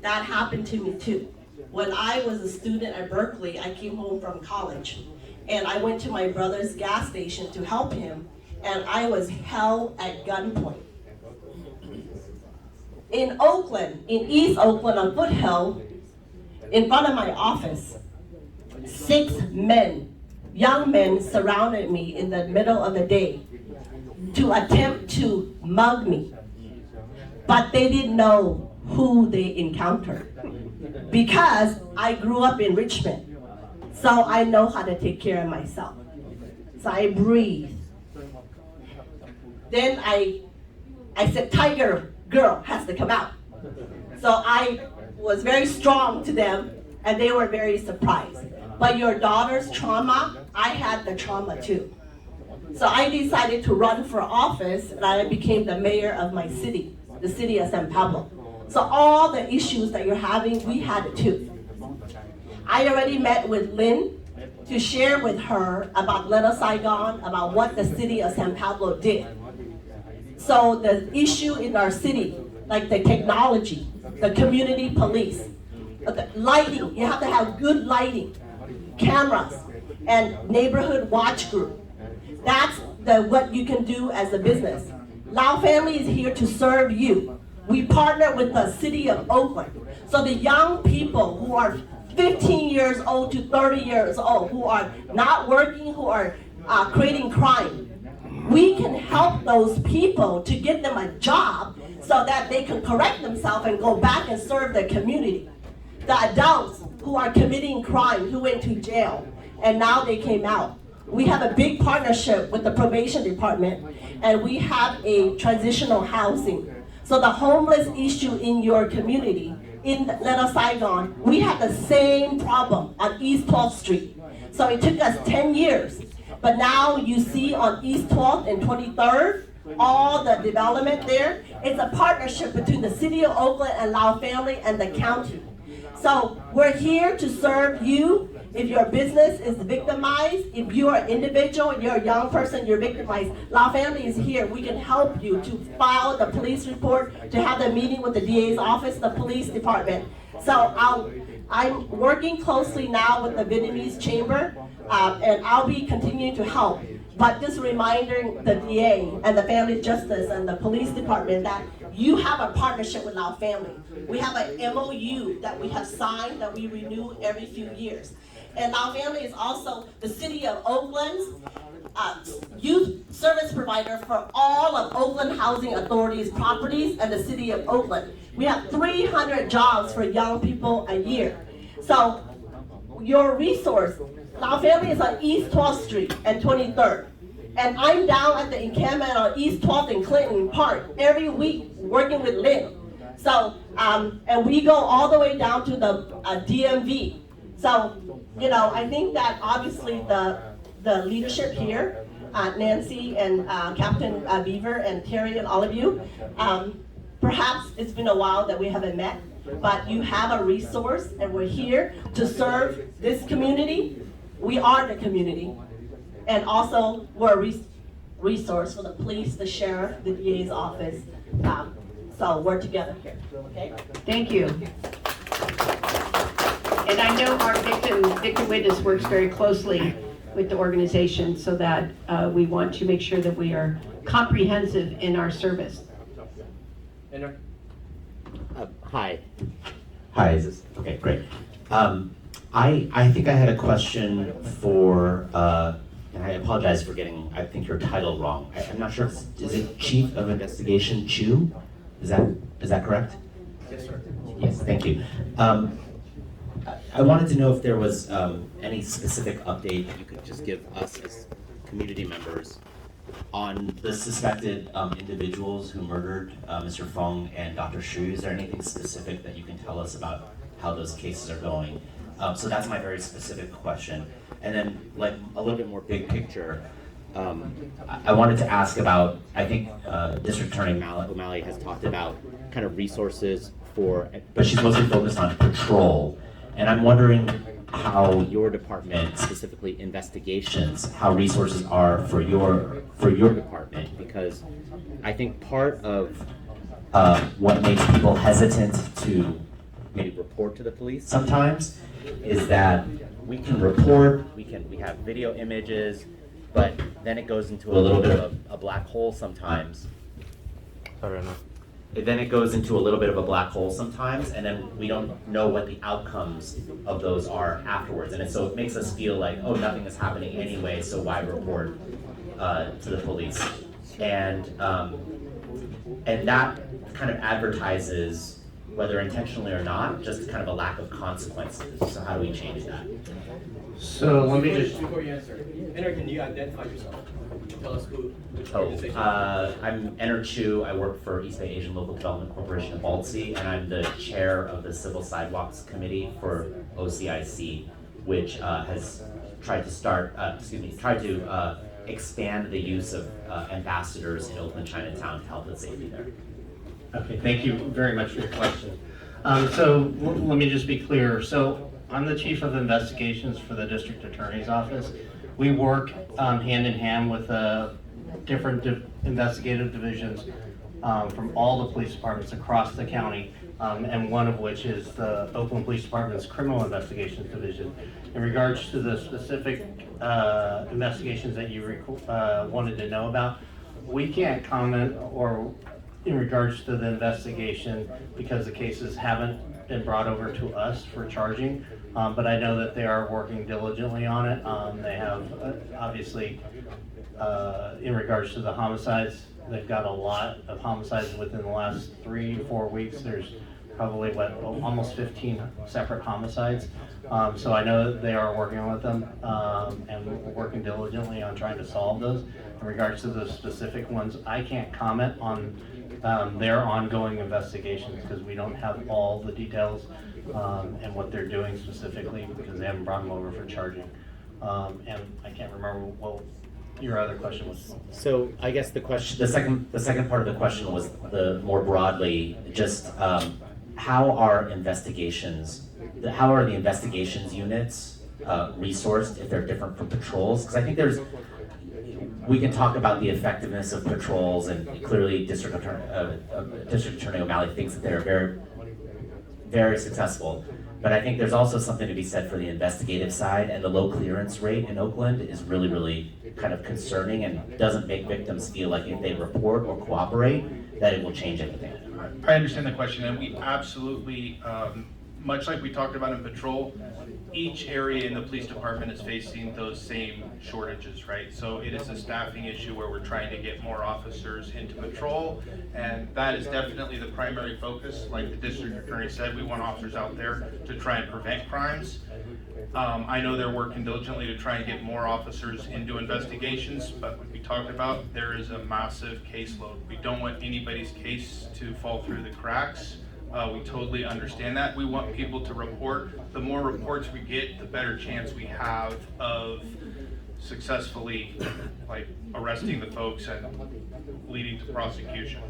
that happened to me too. When I was a student at Berkeley, I came home from college, and I went to my brother's gas station to help him, and I was held at gunpoint. In Oakland, in East Oakland on Foothill, in front of my office, 6 men, young men, surrounded me in the middle of the day to attempt to mug me. But they didn't know who they encountered because I grew up in Richmond. So I know how to take care of myself. So I breathe. Then I said, Tiger girl has to come out. So I was very strong to them, and they were very surprised. But your daughter's trauma, I had the trauma too. So I decided to run for office, and I became the mayor of my city, the city of San Pablo. So all the issues that you're having, we had it too. I already met with Lynn to share with her about Little Saigon, about what the city of San Pablo did. So the issue in our city, like the technology, the community police, the lighting, you have to have good lighting, cameras, and neighborhood watch group. That's what you can do as a business. Lao Family is here to serve you. We partner with the city of Oakland. So the young people who are 15 years old to 30 years old, who are not working, who are creating crime, we can help those people to get them a job so that they can correct themselves and go back and serve the community. The adults who are committing crime, who went to jail, and now they came out. We have a big partnership with the probation department, and we have a transitional housing. So the homeless issue in your community, in Little Saigon, we had the same problem on East 12th Street. So it took us 10 years. But now you see on East 12th and 23rd, all the development there. It's a partnership between the city of Oakland and Lao Family and the county. So we're here to serve you. If your business is victimized, if you're an individual and you're a young person, you're victimized, Lao Family is here. We can help you to file the police report, to have the meeting with the DA's office, the police department. So I'm working closely now with the Vietnamese chamber, and I'll be continuing to help. But just reminding the DA and the Family Justice and the Police Department that you have a partnership with our family. We have an MOU that we have signed that we renew every few years. And our family is also the City of Oakland's youth service provider for all of Oakland Housing Authority's properties and the City of Oakland. We have 300 jobs for young people a year. So your resource, our family is on East 12th Street and 23rd. And I'm down at the encampment on East 12th and Clinton Park every week working with Lynn. So, and we go all the way down to the DMV. So, you know, I think that obviously the leadership here, Nancy and Captain Beaver and Terry and all of you, perhaps it's been a while that we haven't met, but you have a resource and we're here to serve this community. We are the community. And also we're a resource for the police, the sheriff, the DA's office. So we're together here, okay? Thank you. And I know our victim witness works very closely with the organization so that we want to make sure that we are comprehensive in our service. Hi. Hi, is this, okay, great. I think I had a question for, and I apologize for getting, I think your title wrong. I'm not sure, is it Chief of Investigation Chu? Is that correct? Yes, sir. Yes, thank you. I wanted to know if there was any specific update that you could just give us as community members on the suspected individuals who murdered Mr. Feng and Dr. Xu. Is there anything specific that you can tell us about how those cases are going? So that's my very specific question. And then, like, a little bit more big picture, I wanted to ask about, I think District Attorney OMalley has talked about kind of resources for, but she's mostly focused on patrol. And I'm wondering how your department, specifically investigations, how resources are for your department, because I think part of what makes people hesitant to maybe report to the police sometimes is that we can report, we have video images, but then it goes into a little bit of a black hole sometimes. Then it goes into a little bit of a black hole sometimes, and then we don't know what the outcomes of those are afterwards. And so it makes us feel like, oh, nothing is happening anyway, so why report to the police? And that kind of advertises, whether intentionally or not, just kind of a lack of consequences. So how do we change that? So let me just, before you answer, can you identify yourself? Tell us who. I'm Enner Chu. I work for East Bay Asian Local Development Corporation of Baldsey, and I'm the chair of the Civil Sidewalks Committee for OCIC, which has tried to expand the use of ambassadors in Oakland Chinatown to help with safety there. Okay, thank you very much for your question. So let me just be clear. So I'm the Chief of Investigations for the District Attorney's Office. We work hand in hand with different investigative divisions from all the police departments across the county, and one of which is the Oakland Police Department's Criminal Investigations Division. In regards to the specific investigations that you wanted to know about, we can't comment or in regards to the investigation because the cases haven't been brought over to us for charging, but I know that they are working diligently on it. They have obviously, in regards to the homicides, they've got a lot of homicides within the last 3 to 4 weeks. There's probably almost 15 separate homicides. So I know that they are working with them and we're working diligently on trying to solve those. In regards to the specific ones, I can't comment on their ongoing investigations because we don't have all the details and what they're doing specifically because they haven't brought them over for charging. And I can't remember what your other question was. So I guess the second part of the question was more broadly, just how are the investigations units resourced if they're different from patrols? Because I think we can talk about the effectiveness of patrols, and clearly District Attorney OMalley thinks that they're very, very successful. But I think there's also something to be said for the investigative side, and the low clearance rate in Oakland is really, really kind of concerning and doesn't make victims feel like if they report or cooperate, that it will change anything. I understand the question, and we absolutely, much like we talked about in patrol, each area in the police department is facing those same shortages, right? So it is a staffing issue where we're trying to get more officers into patrol, and that is definitely the primary focus. Like the district attorney said, we want officers out there to try and prevent crimes. I know they're working diligently to try and get more officers into investigations, but like we talked about, there is a massive caseload. We don't want anybody's case to fall through the cracks. We totally understand that. We want people to report. The more reports we get, the better chance we have of successfully arresting the folks and leading to prosecution.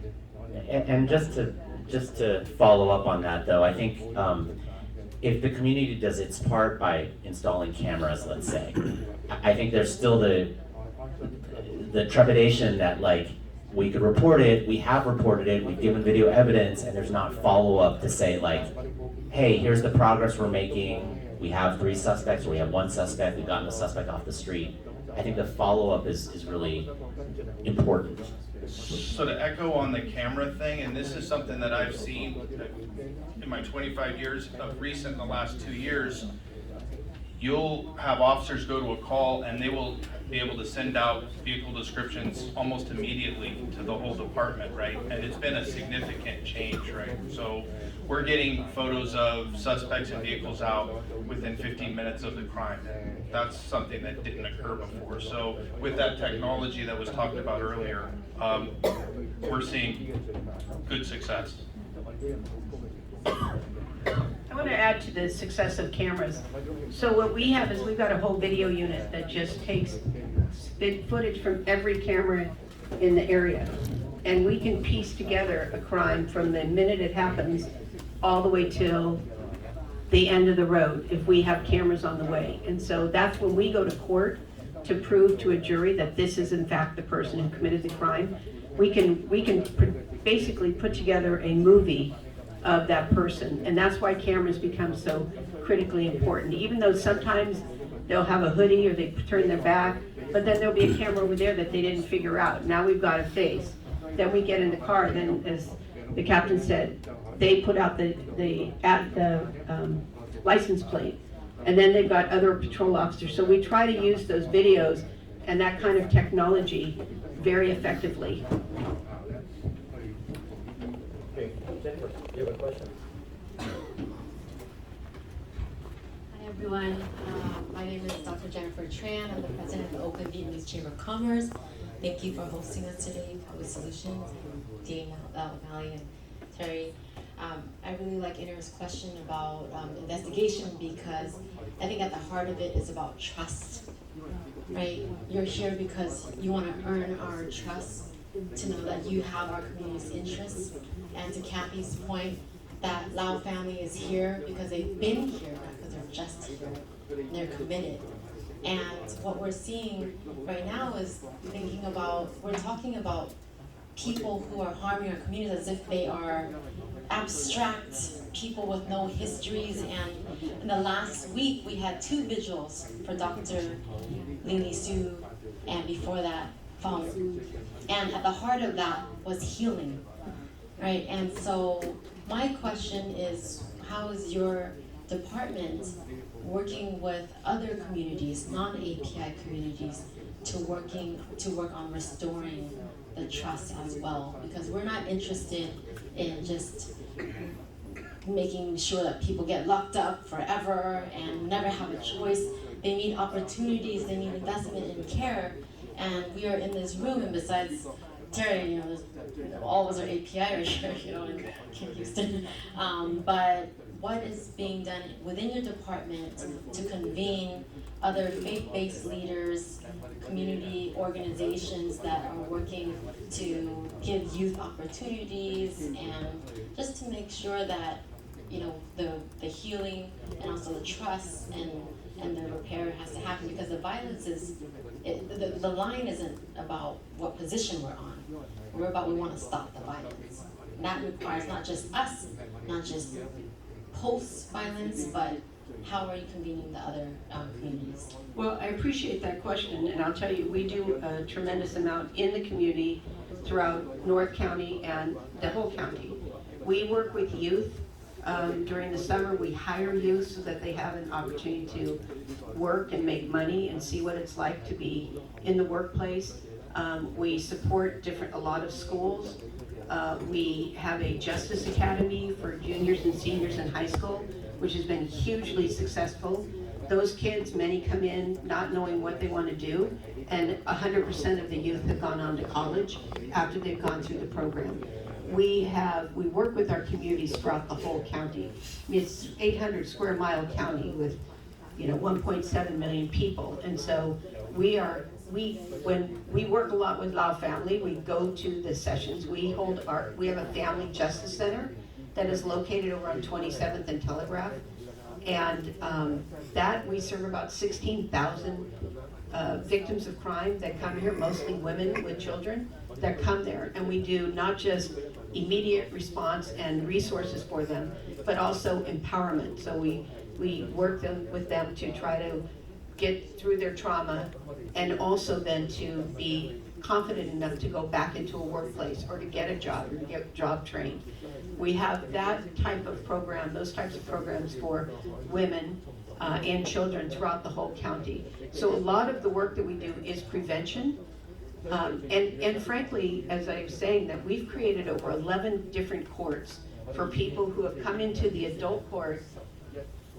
And just to follow up on that though, I think if the community does its part by installing cameras, let's say, I think there's still the trepidation that we could report it, we have reported it, we've given video evidence, and there's not follow-up to say hey, here's the progress we're making, we have 3 suspects, or we have 1 suspect, we've gotten a suspect off the street. I think the follow-up is really important. So to echo on the camera thing, and this is something that I've seen in my 25 years of recent, in the last 2 years, you'll have officers go to a call and they will be able to send out vehicle descriptions almost immediately to the whole department, right? And it's been a significant change, right? So we're getting photos of suspects and vehicles out within 15 minutes of the crime. And that's something that didn't occur before. So with that technology that was talked about earlier, we're seeing good success. I want to add to the success of cameras. So what we have is we've got a whole video unit that just takes footage from every camera in the area. And we can piece together a crime from the minute it happens all the way till the end of the road if we have cameras on the way. And so that's when we go to court to prove to a jury that this is in fact the person who committed the crime. We can basically put together a movie of that person, and that's why cameras become so critically important. Even though sometimes they'll have a hoodie or they turn their back, but then there'll be a camera over there that they didn't figure out. Now we've got a face. Then we get in the car, then as the captain said, they put out the license plate, and then they've got other patrol officers. So we try to use those videos and that kind of technology very effectively. Jennifer, you have a question? Hi everyone, my name is Dr. Jennifer Tran. I'm the president of the Oakland Vietnamese Chamber of Commerce. Thank you for hosting us today, Public Solutions, and Dean OMalley and Terry. I really like Inner's question about investigation, because I think at the heart of it is about trust, right? You're here because you want to earn our trust, to know that you have our community's interests. And to Kathy's point, that Lau family is here because they've been here, not because they're just here. And they're committed. And what we're seeing right now is we're talking about people who are harming our communities as if they are abstract people with no histories. And in the last week, we had 2 vigils for Dr. Lili Su, and before that, Fong. And at the heart of that was healing, right? And so my question is, how is your department working with other communities, non-API communities, to work on restoring the trust as well? Because we're not interested in just making sure that people get locked up forever and never have a choice. They need opportunities, they need investment in care. And we are in this room, and besides Terry, all of us are API right here, in Camp Houston. But what is being done within your department to convene other faith-based leaders, community organizations that are working to give youth opportunities, and just to make sure that the healing and also the trust and the repair has to happen, because the violence is, the line isn't about what position we're on. We're about, we want to stop the violence. And that requires not just us, not just post-violence, but how are you convening the other communities? Well, I appreciate that question, and I'll tell you, we do a tremendous amount in the community throughout North County and the whole county. We work with youth. During the summer, we hire youth so that they have an opportunity to work and make money and see what it's like to be in the workplace. We support a lot of schools. We have a Justice Academy for juniors and seniors in high school, which has been hugely successful. Those kids, many come in not knowing what they want to do, and 100% of the youth have gone on to college after they've gone through the program. We work with our communities throughout the whole county. I mean, it's 800 square mile county with 1.7 million people, and so when we work a lot with Lao Family, we go to the sessions. We have a family justice center that is located over on 27th and Telegraph, and that we serve about 16,000 victims of crime that come here, mostly women with children that come there, and we do not just immediate response and resources for them, but also empowerment. So we work with them to try to get through their trauma, and also then to be confident enough to go back into a workplace or to get a job or to get job trained. We have that type of program, those types of programs for women and children throughout the whole county. So a lot of the work that we do is prevention. And frankly, as I was saying, that we've created over 11 different courts for people who have come into the adult court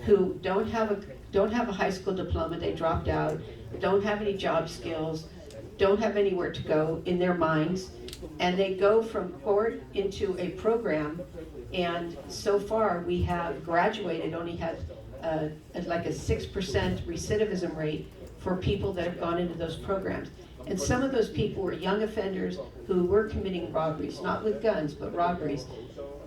who don't have a high school diploma, they dropped out, don't have any job skills, don't have anywhere to go in their minds, and they go from court into a program, and so far we have graduated, only had like a 6% recidivism rate for people that have gone into those programs. And some of those people were young offenders who were committing robberies, not with guns, but robberies.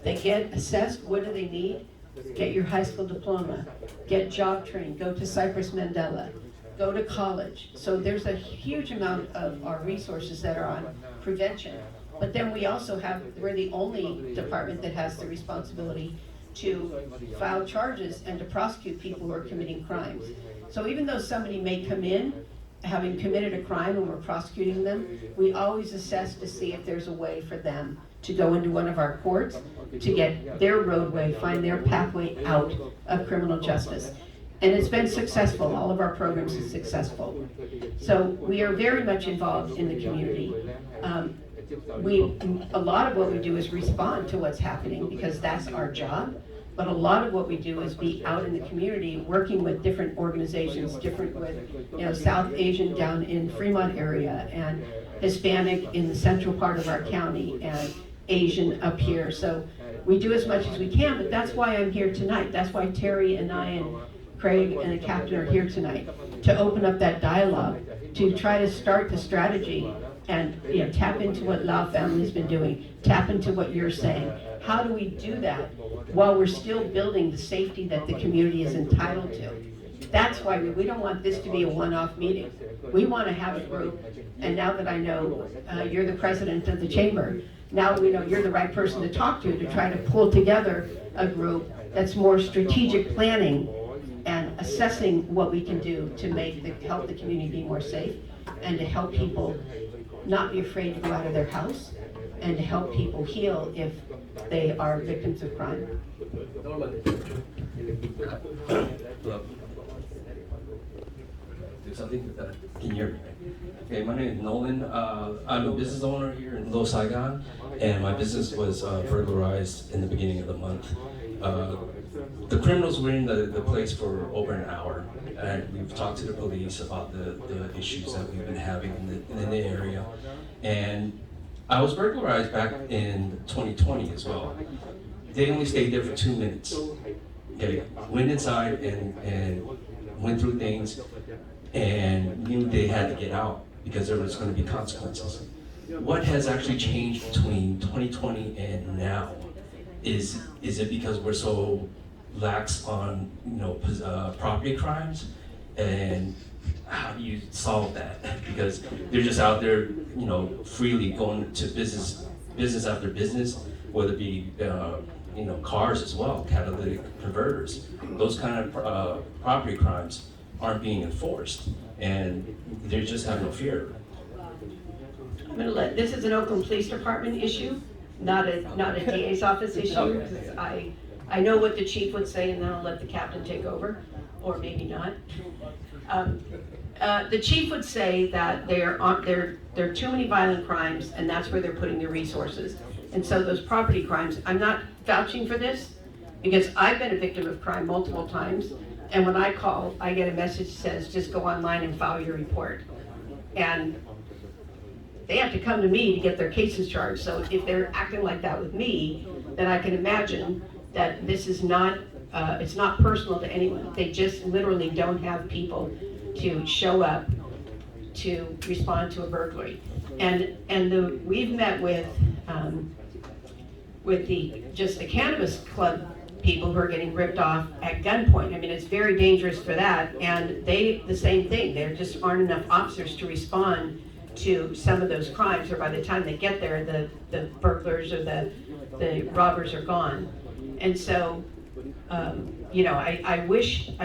They get assessed, what do they need? Get your high school diploma, get job trained, go to Cypress Mandela, go to college. So there's a huge amount of our resources that are on prevention. But then we also we're the only department that has the responsibility to file charges and to prosecute people who are committing crimes. So even though somebody may come in having committed a crime and we're prosecuting them, we always assess to see if there's a way for them to go into one of our courts to get their roadway, find their pathway out of criminal justice. And it's been successful. All of our programs are successful. So we are very much involved in the community. A lot of what we do is respond to what's happening because that's our job. But a lot of what we do is be out in the community, working with different organizations, different with South Asian down in Fremont area, and Hispanic in the central part of our county, and Asian up here. So we do as much as we can, but that's why I'm here tonight. That's why Terry and I and Craig and the captain are here tonight, to open up that dialogue, to try to start the strategy and tap into what Lao Family's been doing, tap into what you're saying. How do we do that while we're still building the safety that the community is entitled to? That's why we don't want this to be a one-off meeting. We want to have a group, and now that I know you're the president of the chamber, now we know you're the right person to talk to try to pull together a group that's more strategic planning and assessing what we can do to help the community be more safe, and to help people not be afraid to go out of their house, and to help people heal if they are victims of crime. Do something with that. Can you hear me? Okay, my name is Nolan. I'm a business owner here in Low Saigon, and my business was burglarized in the beginning of the month. The criminals were in the place for over an hour, and we've talked to the police about the issues that we've been having in the area. And I was burglarized back in 2020 as well. They only stayed there for 2 minutes. Okay, went inside and went through things and knew they had to get out because there was going to be consequences. What has actually changed between 2020 and now? Is it because we're so lax on property crimes? And how do you solve that? Because they're just out there, freely going to business after business, whether it be cars as well, catalytic converters. Those kind of property crimes aren't being enforced, and they just have no fear. I'm gonna this is an Oakland Police Department issue, not a DA's office issue. I know what the chief would say, and then I'll let the captain take over, or maybe not. The chief would say that there are too many violent crimes, and that's where they're putting their resources. And so those property crimes, I'm not vouching for this, because I've been a victim of crime multiple times, and when I call, I get a message that says, just go online and file your report. And they have to come to me to get their cases charged. So if they're acting like that with me, then I can imagine that this is not, it's not personal to anyone. They just literally don't have people to show up to respond to a burglary. And we've met with the cannabis club people who are getting ripped off at gunpoint. I mean, it's very dangerous for that. And the same thing, there just aren't enough officers to respond to some of those crimes, or by the time they get there, the burglars or the robbers are gone. And so, I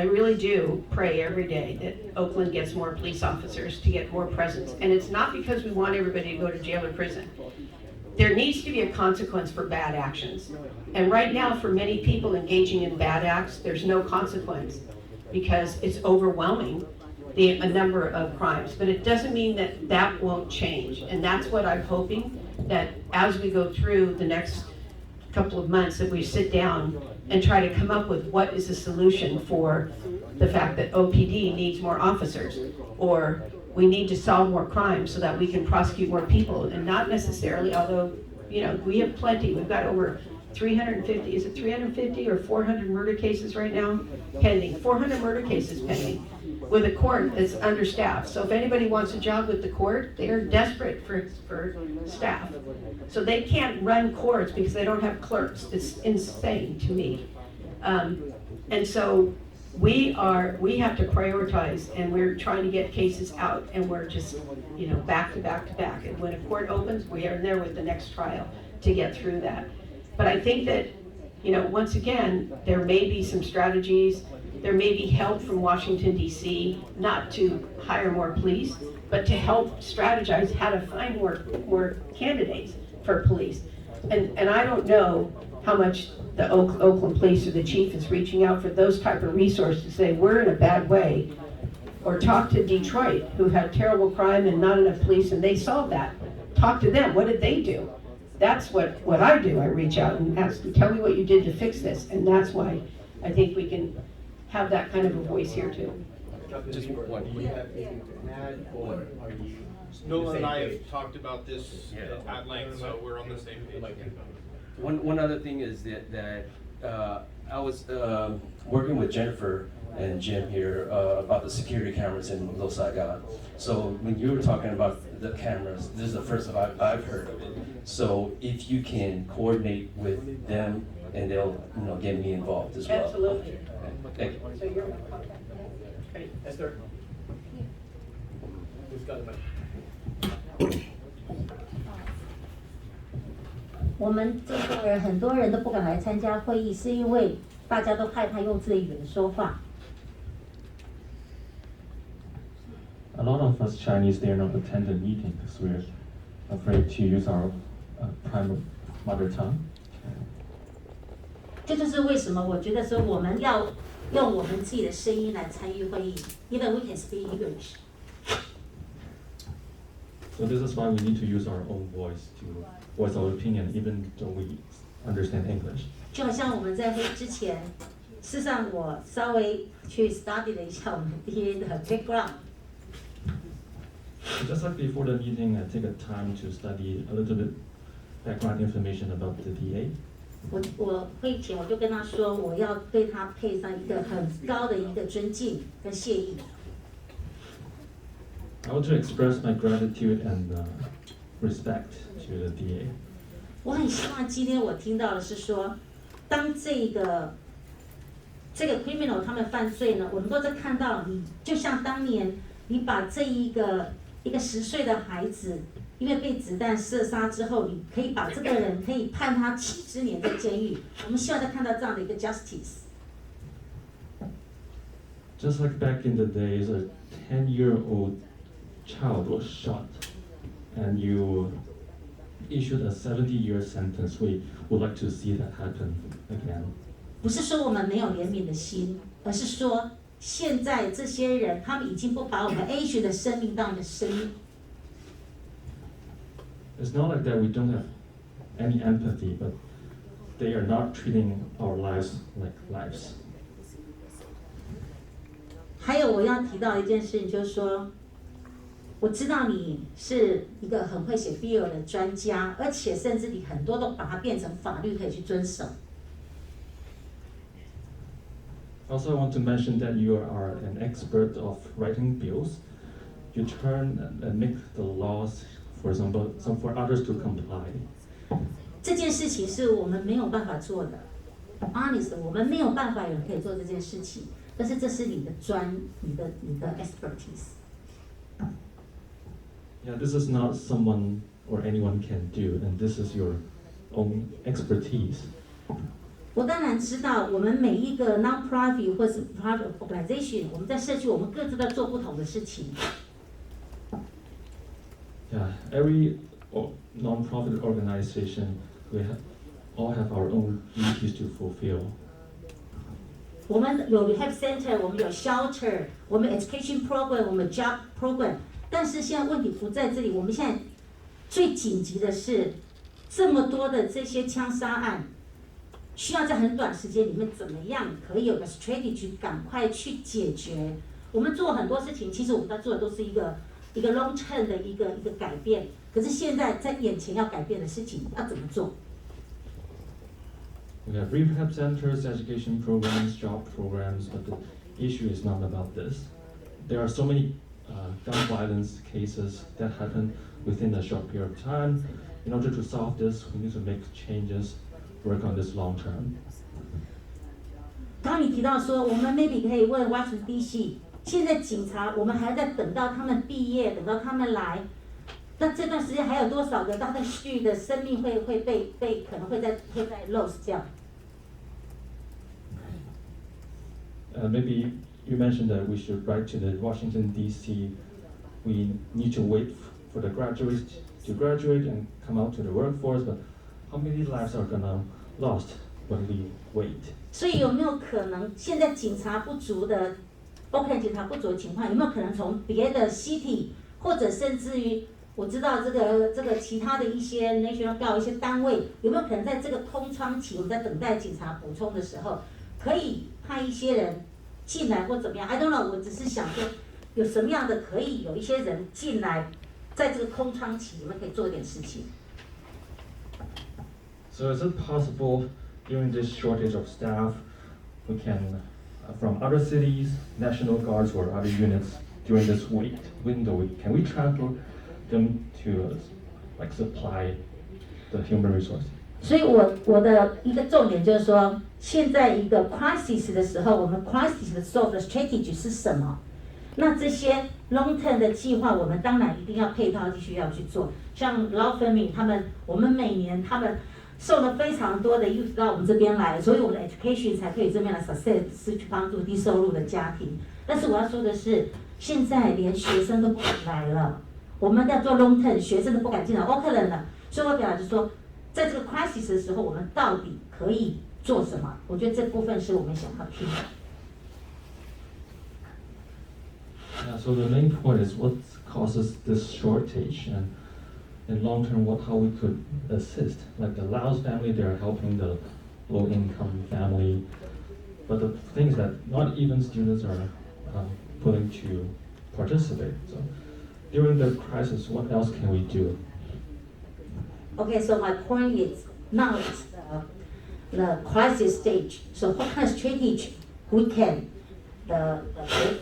really do pray every day that Oakland gets more police officers to get more presence. And it's not because we want everybody to go to jail or prison. There needs to be a consequence for bad actions. And right now, for many people engaging in bad acts, there's no consequence because it's overwhelming a number of crimes. But it doesn't mean that that won't change. And that's what I'm hoping, that as we go through the next couple of months, that we sit down and try to come up with what is the solution for the fact that OPD needs more officers, or we need to solve more crimes so that we can prosecute more people. And not necessarily, although we have plenty. We've got over 350, is it 350 or 400 murder cases right now pending? 400 murder cases pending with a court that's understaffed. So if anybody wants a job with the court, they are desperate for staff. So they can't run courts because they don't have clerks. It's insane to me. And so we have to prioritize, and we're trying to get cases out, and we're just back to back to back. And when a court opens, we are there with the next trial to get through that. But I think that once again, there may be some strategies. There may be help from Washington, D.C., not to hire more police, but to help strategize how to find more candidates for police. And I don't know how much the Oakland police or the chief is reaching out for those type of resources to say, we're in a bad way. Or talk to Detroit, who had terrible crime and not enough police, and they solved that. Talk to them. What did they do? That's what I do. I reach out and ask, tell me what you did to fix this. And that's why I think we can have that kind of a voice here too. Just one. Do you have anything to add, or are you? Nolan and I have talked about this at length, so we're on the same page. One other thing is that I was working with Jennifer and Jim here about the security cameras in Little Saigon. So when you were talking about the cameras, this is the first time I've heard of it. So if you can coordinate with them, and they'll get me involved as well. Absolutely. Thank you. So you're Hey, Esther. Who's got the mic? 我们这个很多人都不敢来参加会议，是因为大家都害怕用自己语言说话。A lot of us Chinese dare not attend the meeting because we're afraid to use our prime mother tongue. 这就是为什么我觉得说我们要用我们自己的声音来参与会议。Even we can speak English. So this is why we need to use our own voice to voice our opinion, even though we understand English. 就好像我们在会之前，事实上我稍微去 study 了一下我们 DA 的 background。 Just like before the meeting, I take a time to study a little bit background information about the DA. 我会前我就跟他说，我要对他配上一个很高的一个尊敬跟谢意。 I want to express my gratitude and respect to the DA. 我很希望今天我听到的是说，当这个 criminal 他们犯罪呢，我能够再看到你，就像当年你把这一个一个10岁的孩子，因为被子弹射杀之后，你可以把这个人可以判他70年的监狱。我们希望再看到这样的一个 justice。 Just like back in the days, a 10-year-old child was shot, and you issued a 70-year sentence. We would like to see that happen again. 不是说我们没有怜悯的心，而是说现在这些人，他们已经不把我们 Asian 的生命当成生命。 It's not like that we don't have any empathy, but they are not treating our lives like lives. 还有我要提到一件事情，就是说，我知道你是一个很会写 bill 的专家，而且甚至你很多都把它变成法律可以去遵守。 Also, I want to mention that you are an expert of writing bills. You turn and make the laws for others to comply. 这件事情是我们没有办法做的 ，honest， 我们没有办法有人可以做这件事情。 但是这是你的expertise。 Yeah, this is not someone or anyone can do, and this is your own expertise. 我当然知道，我们每一个 non-profit 或是 private organization， 我们在社区，我们各自在做不同的事情。Yeah, every non-profit organization, all have our own duties to fulfill. 我们有 rehab center， 我们有 shelter， 我们 education program， 我们 job program。但是现在问题不在这里，我们现在最紧急的是，这么多的这些枪杀案，需要在很短时间里面怎么样可以有个 strategy 赶快去解决。我们做很多事情，其实我们在做的都是一个 long term 的一个改变。可是现在在眼前要改变的事情要怎么做？ We have rehab centers, education programs, job programs, but the issue is not about this. There are so many gun violence cases that happen within a short period of time. In order to solve this, we need to make changes, work on this long term. 刚刚你提到说，我们 maybe 可以问 Washington DC， 现在警察我们还在等到他们毕业，等到他们来。 那这段时间还有多少个他的续的生命会被可能会在 lose 掉？ Maybe you mentioned that we should write to the Washington D.C. We need to wait for the graduates to graduate and come out to the workforce, but how many lives are gonna lost when we wait? 所以有没有可能现在警察不足的 ，OK 警察不足的情况，有没有可能从别的 city 或者甚至于 我知道这个其他的一些 national guard 一些单位有没有可能在这个空窗期，我们在等待警察补充的时候，可以派一些人进来或怎么样 ？I don't know， 我只是想说有什么样的可以有一些人进来，在这个空窗期，你们可以做一点事情。So is it possible during this shortage of staff, we can from other cities, national guards or other units during this window, can we transfer them to like supply the human resource? 所以我的一个重点就是说，现在一个 crisis 的时候，我们 crisis 的 solve 的 strategy 是什么？那这些 long term 的计划，我们当然一定要配套，必须要去做。像 law firm 他们，我们每年他们送了非常多的 youth 到我们这边来，所以我们的 education 才可以这边来 success 是去帮助低收入的家庭。但是我要说的是，现在连学生都不敢来了。 我们在做 long term， 学生都不敢进来 ，OK 了。所以我表达就是说，在这个 crisis 的时候，我们到底可以做什么？我觉得这部分是我们想要听的。Yeah, so the main point is what causes this shortage, and in long term, how we could assist. Like the Laos family, they are helping the low-income family, but the thing is that not even students are willing to participate. So. During the crisis, what else can we do? Okay, so my point is now it's the crisis stage. So what kind of strategy we can, the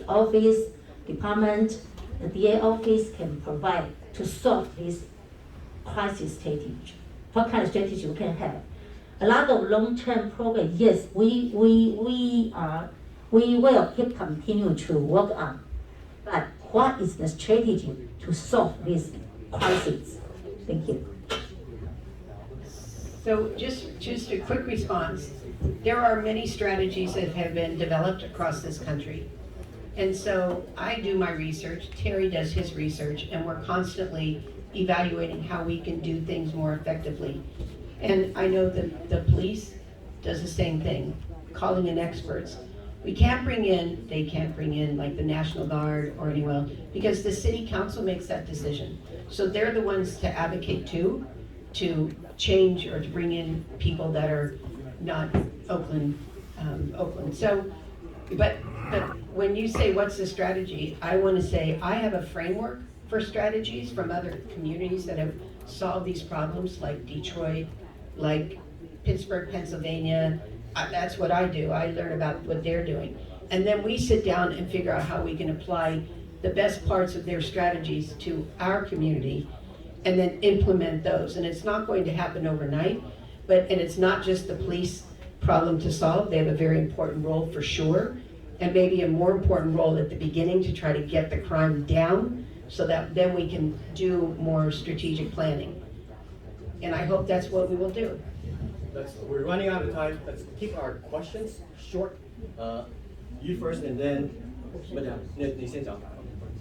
office, department, the DA office can provide to solve this crisis stage? What kind of strategy we can have? A lot of long-term program, yes, we will keep continue to work on, but what is the strategy to solve this crisis? Thank you. So just a quick response. There are many strategies that have been developed across this country. And so I do my research, Terry does his research, and we're constantly evaluating how we can do things more effectively. And I know that the police does the same thing, calling in experts. They can't bring in like the National Guard or anyone else, because the city council makes that decision. So they're the ones to advocate to change or to bring in people that are not Oakland. So, but when you say what's the strategy, I want to say I have a framework for strategies from other communities that have solved these problems, like Detroit, like Pittsburgh, Pennsylvania. That's what I do. I learn about what they're doing. And then we sit down and figure out how we can apply the best parts of their strategies to our community and then implement those. And it's not going to happen overnight, and it's not just the police problem to solve. They have a very important role for sure, and maybe a more important role at the beginning to try to get the crime down so that then we can do more strategic planning. And I hope that's what we will do. We're running out of time. Let's keep our questions short. You first, and then Madam, 你先讲，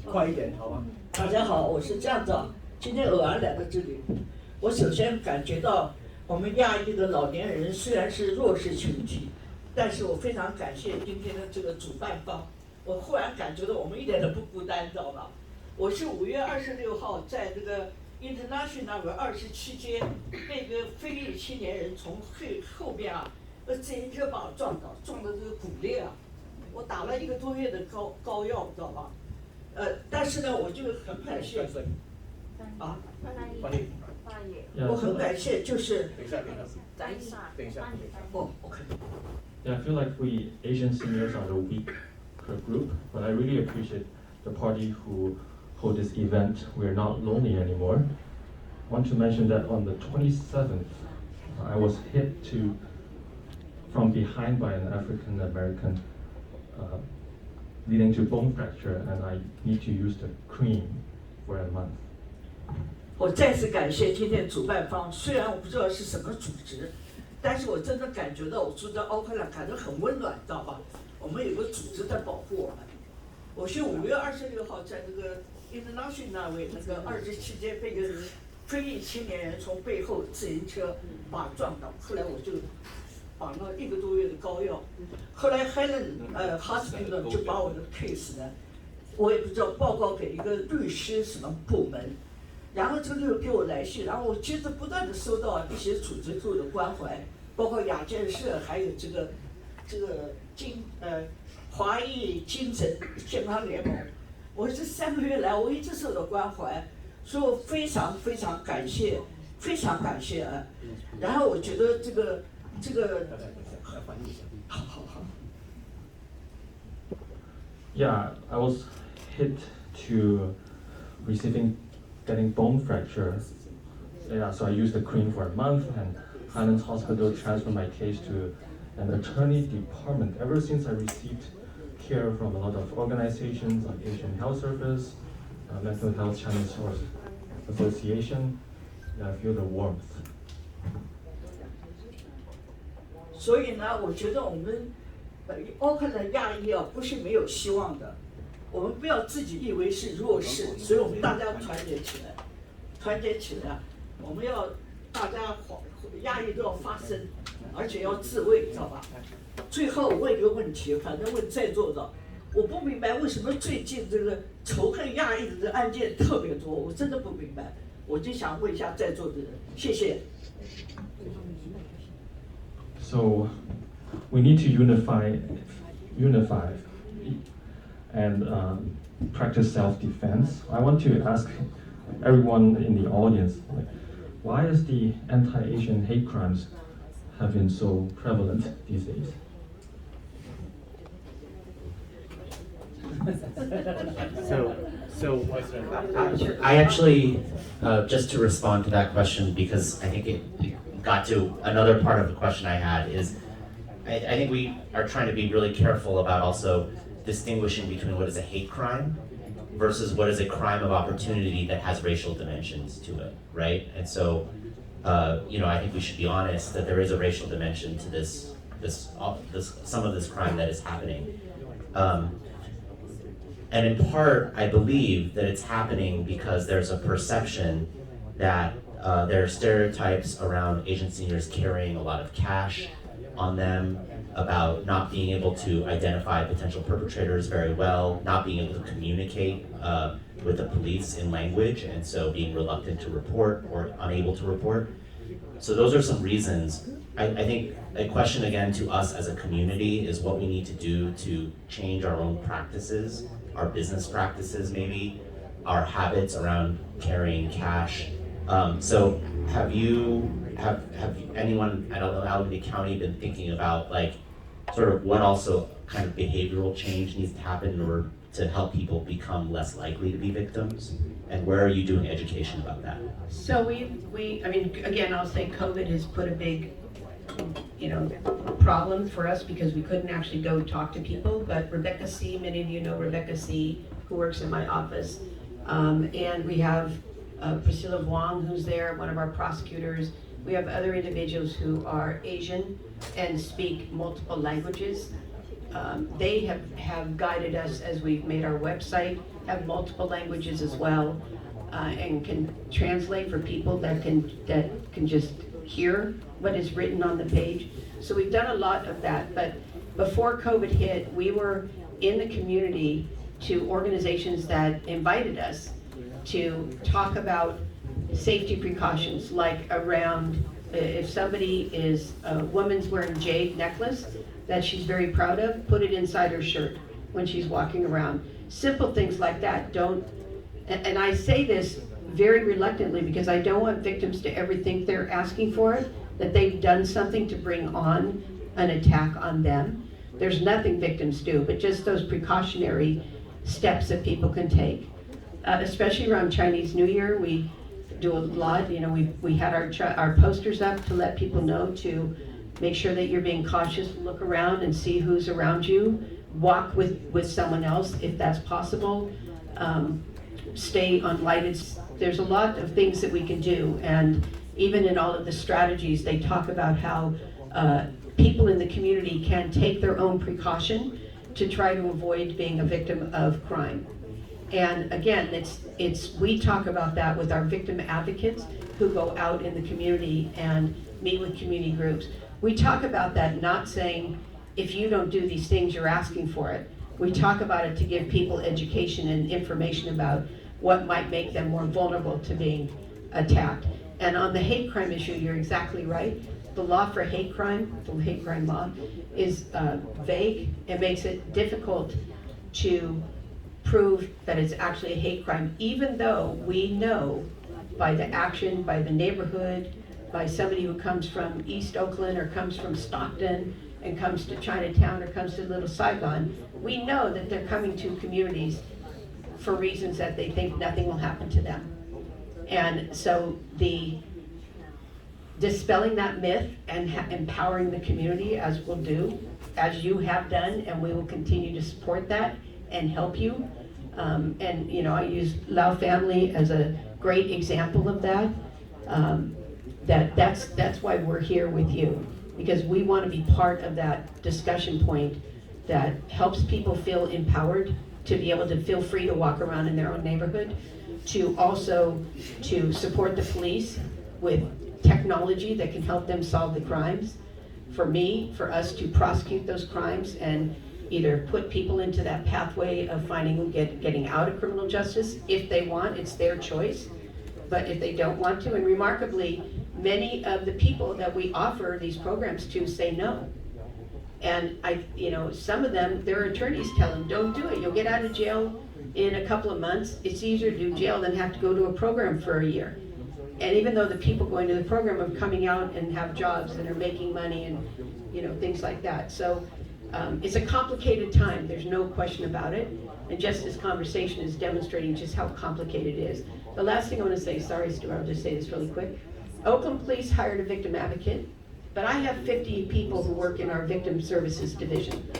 快一点好吗？大家好，我是这样子啊。今天偶然来到这里，我首先感觉到我们亚裔的老年人虽然是弱势群体，但是我非常感谢今天的这个主办方。我忽然感觉到我们一点都不孤单，知道吧？我是5月26号在这个 International 27街被个非裔青年人从后边啊，自行车把我撞到，撞的这个骨裂啊，我打了1个多月的膏药，知道吧？但是呢，我就很感谢啊，我很感谢，就是等一下，哦 ，OK。 Yeah, I feel like we Asian seniors are the weak group, but I really appreciate the party who hold this event. We're not lonely anymore. I want to mention that on the 27th, I was hit from behind by an African American, leading to bone fracture, and I need to use the cream for a month. 我再次感谢今天主办方，虽然我不知道是什么组织，但是我真的感觉到我住在奥克兰感觉很温暖，知道吧？我们有个组织在保护我们。我是5月26号在这个 International 那个27街被个非裔青年人从背后自行车把撞到，后来我就绑了1个多月的膏药。后来 Hospital 就把我的 case 呢，我也不知道报告给一个律师什么部门。 然后这就给我来信，然后我接着不断的收到一些组织对我的关怀，包括亚健社，还有这个华裔精神健康联盟。我这3个月来，我一直受到关怀，所以我非常非常感谢，非常感谢啊。然后我觉得这个，好。Yeah, I was hit to getting bone fracture. Yeah, so I used the cream for a month, and Highlands Hospital transferred my case to an attorney department. Ever since I received care from a lot of organizations like Asian Health Service, Mental Health Chinese Association, yeah, I feel the warmth. 所以呢，我觉得我们奥克兰亚裔啊，不是没有希望的。 我们不要自己以为是弱势，所以我们大家团结起来，我们要大家亚裔都要发声，而且要自卫，知道吧？最后问一个问题，反正问在座的，我不明白为什么最近这个仇恨亚裔的案件特别多，我真的不明白，我就想问一下在座的人，谢谢。So, we need to unify. And practice self-defense. I want to ask everyone in the audience, like, why is the anti-Asian hate crimes have been so prevalent these days? So I actually, just to respond to that question, because I think it got to another part of the question I had, is I think we are trying to be really careful about also distinguishing between what is a hate crime versus what is a crime of opportunity that has racial dimensions to it, right? And so, I think we should be honest that there is a racial dimension to this some of this crime that is happening. And in part, I believe that it's happening because there's a perception that there are stereotypes around Asian seniors carrying a lot of cash on them, about not being able to identify potential perpetrators very well, not being able to communicate with the police in language, and so being reluctant to report or unable to report. So those are some reasons. I think a question again to us as a community is what we need to do to change our own practices, our business practices maybe, our habits around carrying cash. So have anyone at Alameda County been thinking about like sort of what also kind of behavioral change needs to happen in order to help people become less likely to be victims? And where are you doing education about that? So I mean, again, I'll say COVID has put a big, problem for us because we couldn't actually go talk to people. But Rebecca C., many of you know Rebecca C., who works in my office. And we have Priscilla Wong, who's there, one of our prosecutors. We have other individuals who are Asian and speak multiple languages. They have guided us as we've made our website, have multiple languages as well, and can translate for people that can just hear what is written on the page. So we've done a lot of that, but before COVID hit, we were in the community to organizations that invited us to talk about safety precautions, like around if somebody a woman's wearing a jade necklace that she's very proud of, put it inside her shirt when she's walking around. Simple things like that. And I say this very reluctantly because I don't want victims to ever think they're asking for it, that they've done something to bring on an attack on them. There's nothing victims do, but just those precautionary steps that people can take. Especially around Chinese New Year, we do a lot. We had our posters up to let people know to make sure that you're being cautious, look around and see who's around you, walk with someone else if that's possible, stay on lighted. There's a lot of things that we can do, and even in all of the strategies, they talk about how people in the community can take their own precaution to try to avoid being a victim of crime. And again, we talk about that with our victim advocates who go out in the community and meet with community groups. We talk about that, not saying, if you don't do these things, you're asking for it. We talk about it to give people education and information about what might make them more vulnerable to being attacked. And on the hate crime issue, you're exactly right. The law for hate crime, the hate crime law, is vague. It makes it difficult to prove that it's actually a hate crime, even though we know by the action, by the neighborhood, by somebody who comes from East Oakland or comes from Stockton and comes to Chinatown or comes to Little Saigon, we know that they're coming to communities for reasons that they think nothing will happen to them. And so dispelling that myth and empowering the community, as we'll do, as you have done, and we will continue to support that and help you. I use Lao Family as a great example of that. That's why we're here with you, because we want to be part of that discussion point that helps people feel empowered to be able to feel free to walk around in their own neighborhood, to support the police with technology that can help them solve the crimes. For us to prosecute those crimes and either put people into that pathway of getting out of criminal justice. If they want, it's their choice. But if they don't want to, and remarkably, many of the people that we offer these programs to say no. And some of them, their attorneys tell them, don't do it. You'll get out of jail in a couple of months. It's easier to do jail than have to go to a program for a year. And even though the people going to the program are coming out and have jobs and are making money and things like that. So it's a complicated time. There's no question about it. And just this conversation is demonstrating just how complicated it is. The last thing I want to say, sorry Stuart, I'll just say this really quick. Oakland Police hired a victim advocate, but I have 50 people who work in our victim services division.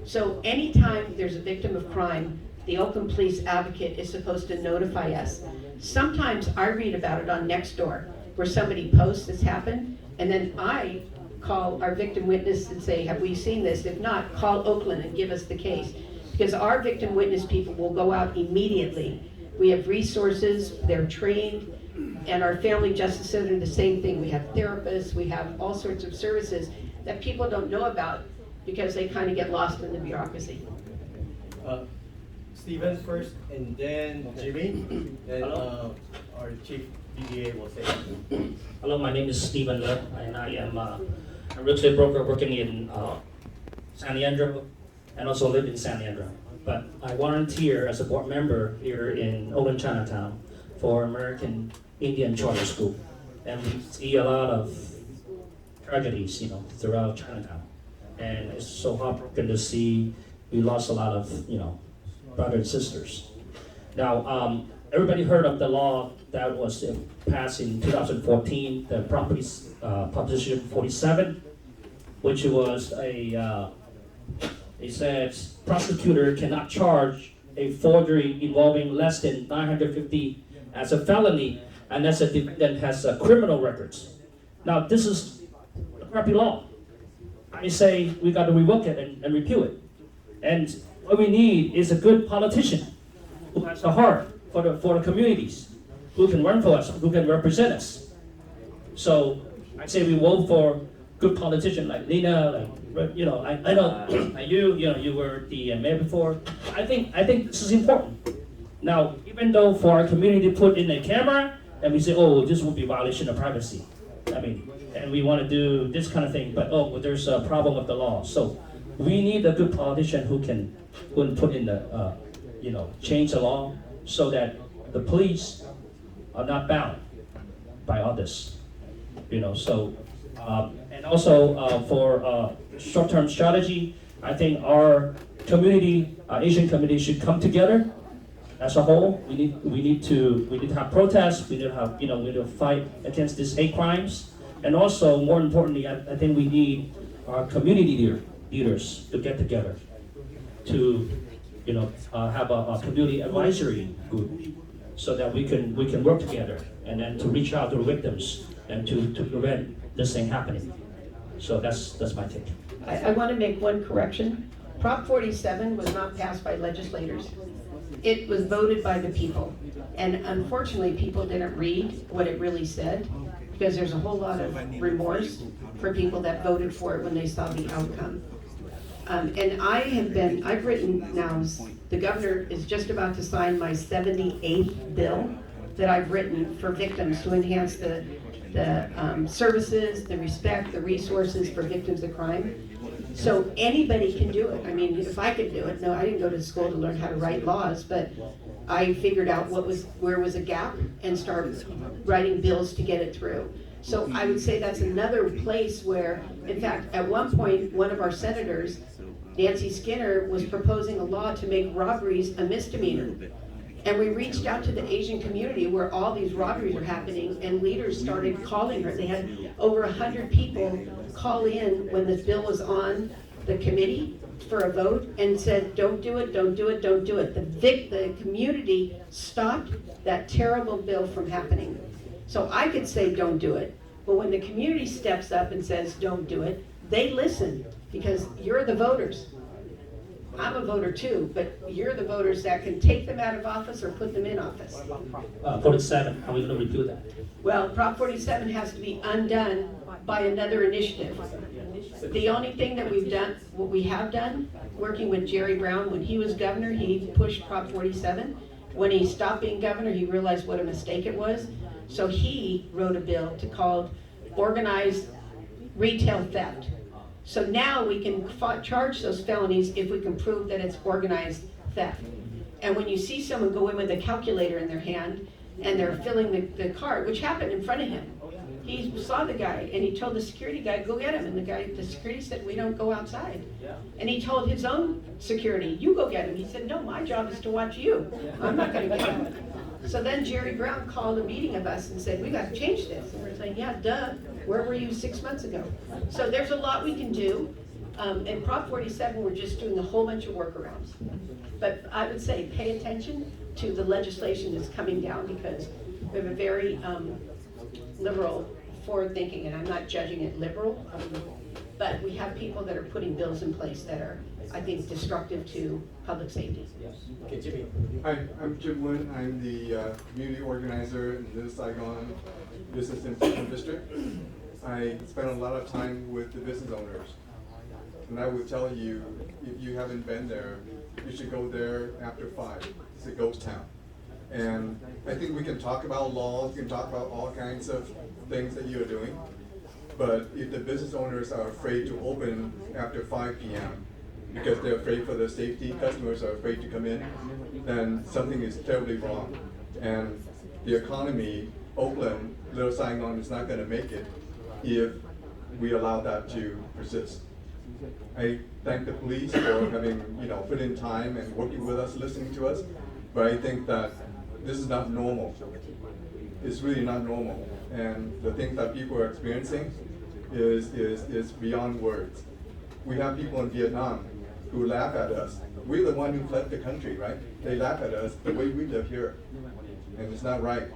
So anytime there's a victim of crime, the Oakland Police Advocate is supposed to notify us. Sometimes I read about it on Nextdoor, where somebody posts this happened, and then I call our victim witness and say, have we seen this? If not, call Oakland and give us the case. Because our victim witness people will go out immediately. We have resources, they're trained, and our Family Justice Center, the same thing. We have therapists, we have all sorts of services that people don't know about because they kind of get lost in the bureaucracy. Stephen first, and then Jimmy, and our chief BDA will say. Hello, my name is Stephen Lepp, and I am a real estate broker working in San Leandro, and also live in San Leandro. But I volunteer as a board member here in Oakland, Chinatown, for American Indian Charter School, and we see a lot of tragedies, throughout Chinatown, and it's so heartbroken to see we lost a lot of, brothers and sisters. Now, everybody heard of the law that was passed in 2014, the Proposition 47, which was it says prosecutor cannot charge a forgery involving less than 950 as a felony unless a defendant has criminal records. Now, this is a crappy law. I say we got to revoke it and repeal it. And what we need is a good politician who has a heart for the communities, who can run for us, who can represent us. So I say we vote for good politicians like Lena, I know you were the mayor before. I think this is important. Now, even though for our community to put in a camera and we say, oh, this would be violation of privacy. And we want to do this kind of thing, but there's a problem with the law. So we need a good politician who can put in the, change the law so that the police are not bound by all this, So, and also for short-term strategy, I think our community, Asian community, should come together as a whole. We need to have protests. We need to have, we need to fight against these hate crimes, and also more importantly, I think we need our community leaders to get together to, have a community advisory group, so that we can work together and then to reach out to victims and to prevent this thing happening. So that's my take. I want to make one correction. Prop 47 was not passed by legislators. It was voted by the people. And unfortunately, people didn't read what it really said, because there's a whole lot of remorse for people that voted for it when they saw the outcome. And I've written now, the governor is just about to sign my 78th bill that I've written for victims to enhance the services, the respect, the resources for victims of crime. So anybody can do it. I mean, if I could do it, no, I didn't go to school to learn how to write laws, but I figured out where was a gap and started writing bills to get it through. So I would say that's another place where, in fact, at one point, one of our senators, Nancy Skinner, was proposing a law to make robberies a misdemeanor. And we reached out to the Asian community where all these robberies are happening, and leaders started calling her. They had over 100 people call in when this bill was on the committee for a vote and said, don't do it, don't do it, don't do it. The community stopped that terrible bill from happening. So I could say don't do it, but when the community steps up and says don't do it, they listen, because you're the voters. I'm a voter too, but you're the voters that can take them out of office or put them in office. 47, how are we going to repeal that? Well, Prop 47 has to be undone by another initiative. The only thing that we've done, what we have done, working with Jerry Brown, when he was governor, he pushed Prop 47. When he stopped being governor, he realized what a mistake it was. So he wrote a bill to call organized retail theft. So now we can charge those felonies if we can prove that it's organized theft. And when you see someone go in with a calculator in their hand and they're filling the cart, which happened in front of him, he saw the guy and he told the security guy, go get him. And the security said, we don't go outside. And he told his own security, you go get him. He said, no, my job is to watch you. I'm not going to get him. So then Jerry Brown called a meeting of us and said, we got to change this. And we're saying, yeah, duh. Where were you 6 months ago? So there's a lot we can do. In Prop 47, we're just doing a whole bunch of workarounds. But I would say pay attention to the legislation that's coming down, because we have a very liberal, forward-thinking, and I'm not judging it liberal, but we have people that are putting bills in place that are, I think, destructive to public safety. Okay, Jimmy. Hi, I'm Jim Lin. I'm the community organizer in Little Saigon Business Institution District. I spend a lot of time with the business owners. And I would tell you, if you haven't been there, you should go there after 5. It's a ghost town. And I think we can talk about laws, we can talk about all kinds of things that you're doing. But if the business owners are afraid to open after 5 p.m. because they're afraid for their safety, customers are afraid to come in, then something is terribly wrong. And the economy, Oakland, Little Saigon is not going to make it if we allow that to persist. I thank the police for having, put in time and working with us, listening to us, but I think that this is not normal. It's really not normal. And the things that people are experiencing is beyond words. We have people in Vietnam who laugh at us. We're the one who fled the country, right? They laugh at us the way we live here. And it's not right.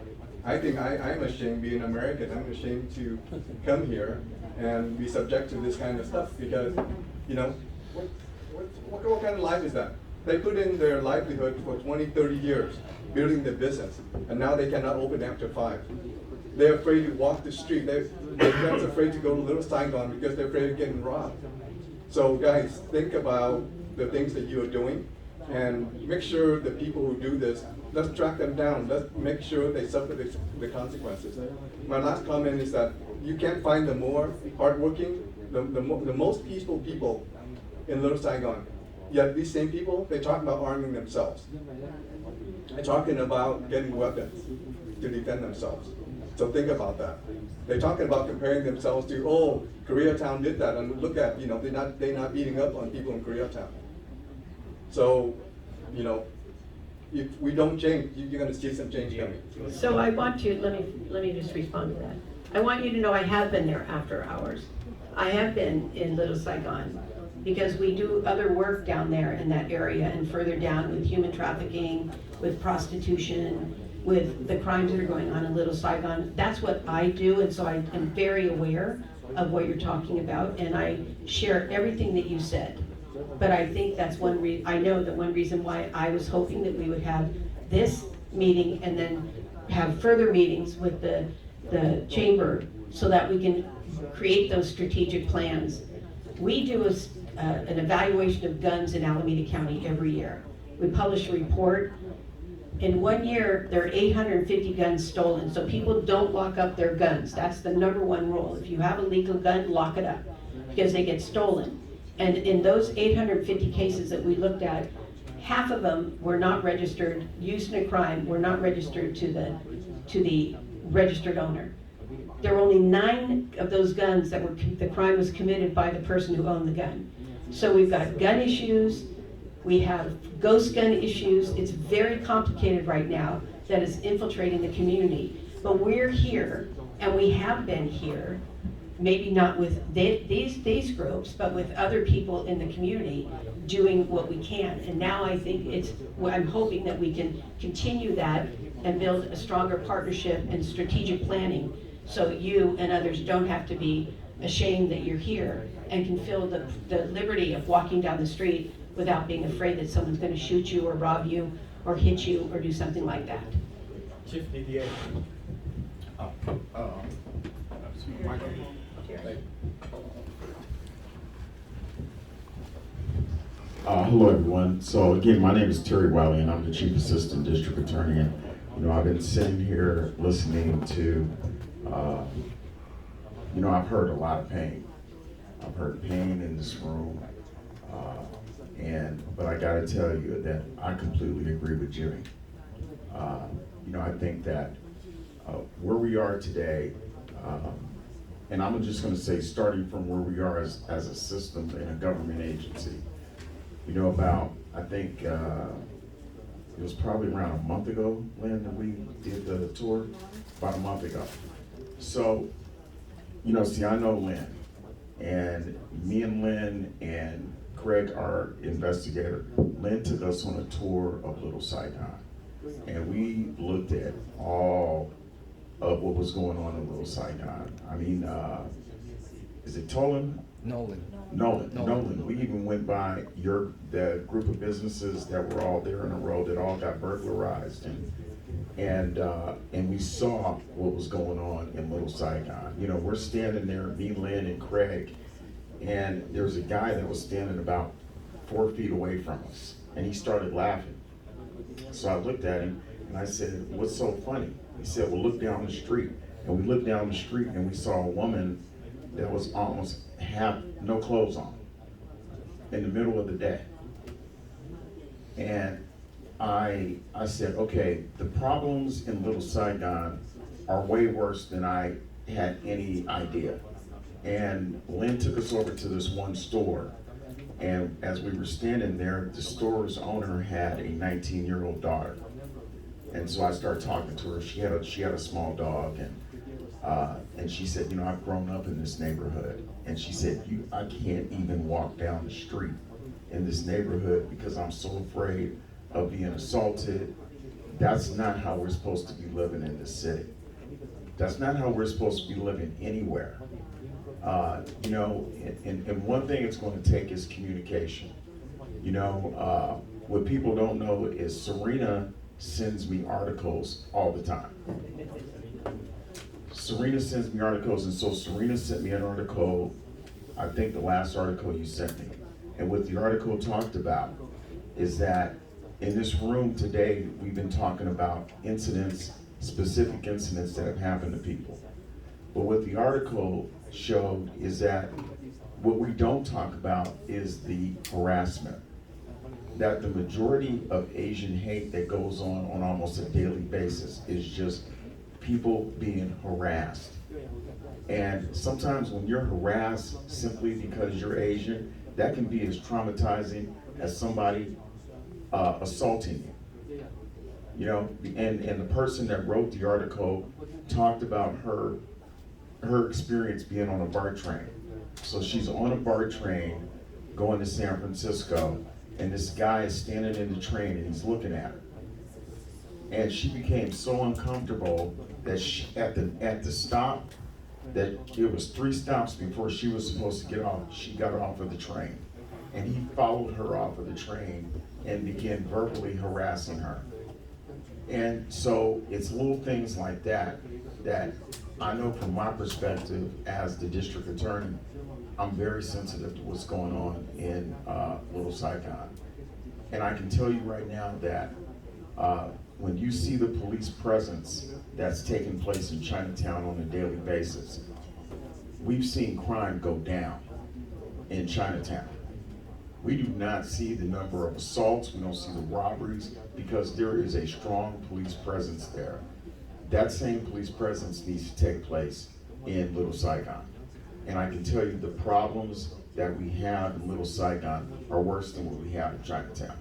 I think I'm ashamed being American. I'm ashamed to come here and be subject to this kind of stuff because, what kind of life is that? They put in their livelihood for 20, 30 years building the business, and now they cannot open after 5. They're afraid to walk the street. Their friends are afraid to go to Little Saigon because they're afraid of getting robbed. So guys, think about the things that you are doing and make sure the people who do this, let's track them down. Let's make sure they suffer the consequences. My last comment is that you can't find the more hardworking, the most peaceful people in Little Saigon. Yet these same people, they talk about arming themselves. They're talking about getting weapons to defend themselves. So think about that. They're talking about comparing themselves to, oh, Koreatown did that, and look at, they're not beating up on people in Koreatown. So, if we don't change, you're going to see some change coming. So I want to, let me just respond to that. I want you to know I have been there after hours. I have been in Little Saigon because we do other work down there in that area and further down with human trafficking, with prostitution, with the crimes that are going on in Little Saigon. That's what I do, and so I am very aware of what you're talking about, and I share everything that you said. But I think that's I know that one reason why I was hoping that we would have this meeting and then have further meetings with the chamber so that we can create those strategic plans. We do an evaluation of guns in Alameda County every year. We publish a report. In 1 year, there are 850 guns stolen, so people don't lock up their guns. That's the #1 rule. If you have a legal gun, lock it up, because they get stolen. And in those 850 cases that we looked at, half of them were not registered, used in a crime, were not registered to the registered owner. There were only 9 of those guns that the crime was committed by the person who owned the gun. So we've got gun issues, we have ghost gun issues. It's very complicated right now that is infiltrating the community. But we're here, and we have been here, maybe not with these groups, but with other people in the community doing what we can. And now I think I'm hoping that we can continue that and build a stronger partnership and strategic planning so you and others don't have to be ashamed that you're here and can feel the liberty of walking down the street without being afraid that someone's going to shoot you or rob you or hit you or do something like that. Chief DDA. Hello everyone. So again, my name is Terry Wiley and I'm the Chief Assistant District Attorney. And I've been sitting here listening to, I've heard a lot of pain. I've heard pain in this room. But I gotta tell you that I completely agree with Jimmy. I think that where we are today, and I'm just gonna say starting from where we are as a system in a government agency, I think it was probably around a month ago, Lynn, that we did the tour, about a month ago. So, see, I know Lynn, And me and Lynn and Craig, our investigator, Lynn took us on a tour of Little Saigon. And we looked at all of what was going on in Little Saigon. I mean, is it Tolan? Nolan. We even went by the group of businesses that were all there in a row that all got burglarized, and we saw what was going on in Little Saigon. You know, we're standing there, me, Lynn, and Craig, and there was a guy that was standing about 4 feet away from us, and he started laughing. So I looked at him and I said, "What's so funny?" He said, "Well, look down the street." And we looked down the street and we saw a woman that was almost no clothes on in the middle of the day. And I said, okay, the problems in Little Saigon are way worse than I had any idea. And Lynn took us over to this one store. And as we were standing there, the store's owner had a 19-year-old daughter. And so I started talking to her. She had a small dog, and she said, you know, I've grown up in this neighborhood. And she said, I can't even walk down the street in this neighborhood because I'm so afraid of being assaulted. That's not how we're supposed to be living in this city. That's not how we're supposed to be living anywhere. You know, and one thing it's going to take is communication. You know, what people don't know is Serena sends me articles all the time. Serena sends me articles, and so Serena sent me an article, I think the last article you sent me. And what the article talked about is that in this room today, we've been talking about incidents, specific incidents that have happened to people. But what the article showed is that what we don't talk about is the harassment. That the majority of Asian hate that goes on almost a daily basis is just people being harassed. And sometimes when you're harassed simply because you're Asian, that can be as traumatizing as somebody assaulting you. You know, and the person that wrote the article talked about her experience being on a BART train. So she's on a BART train going to San Francisco, and this guy is standing in the train and he's looking at her. And she became so uncomfortable that she, at the stop, that it was 3 stops before she was supposed to get off, she got off of the train. And he followed her off of the train and began verbally harassing her. And so it's little things like that that I know from my perspective as the district attorney, I'm very sensitive to what's going on in Little Saigon. And I can tell you right now that when you see the police presence that's taking place in Chinatown on a daily basis, we've seen crime go down in Chinatown. We do not see the number of assaults, we don't see the robberies, because there is a strong police presence there. That same police presence needs to take place in Little Saigon. And I can tell you the problems that we have in Little Saigon are worse than what we have in Chinatown.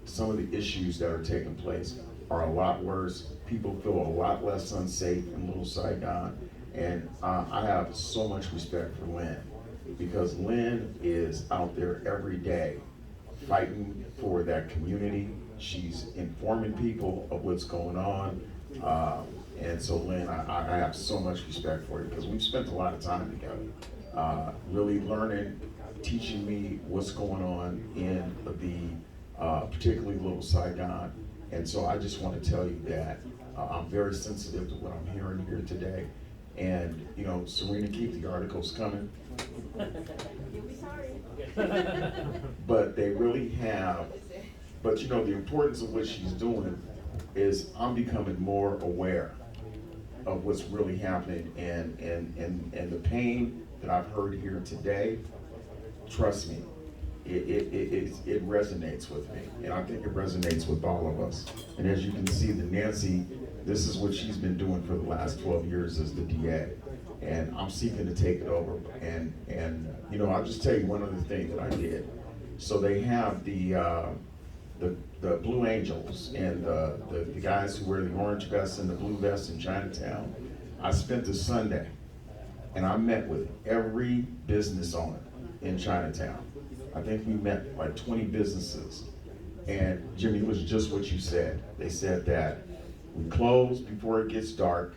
Some of the issues that are taking place are a lot worse. People feel a lot less unsafe in Little Saigon. And I have so much respect for Lynn, because Lynn is out there every day fighting for that community. She's informing people of what's going on. And so Lynn, I have so much respect for you, because we've spent a lot of time together, really learning, teaching me what's going on in the, particularly Little Saigon. And so I just want to tell you that I'm very sensitive to what I'm hearing here today. And, you know, Serena, keep the articles coming. You'll be sorry. But they really have, but you know, the importance of what she's doing is I'm becoming more aware of what's really happening, and the pain that I've heard here today, trust me, it resonates with me, and I think it resonates with all of us. And as you can see, the Nancy, this is what she's been doing for the last 12 years as the DA, and I'm seeking to take it over. And you know, I'll just tell you one other thing that I did. So they have the Blue Angels and the guys who wear the orange vests and the blue vests in Chinatown. I spent the Sunday and I met with every business owner in Chinatown. I think we met like 20 businesses. And Jimmy, it was just what you said. They said that we close before it gets dark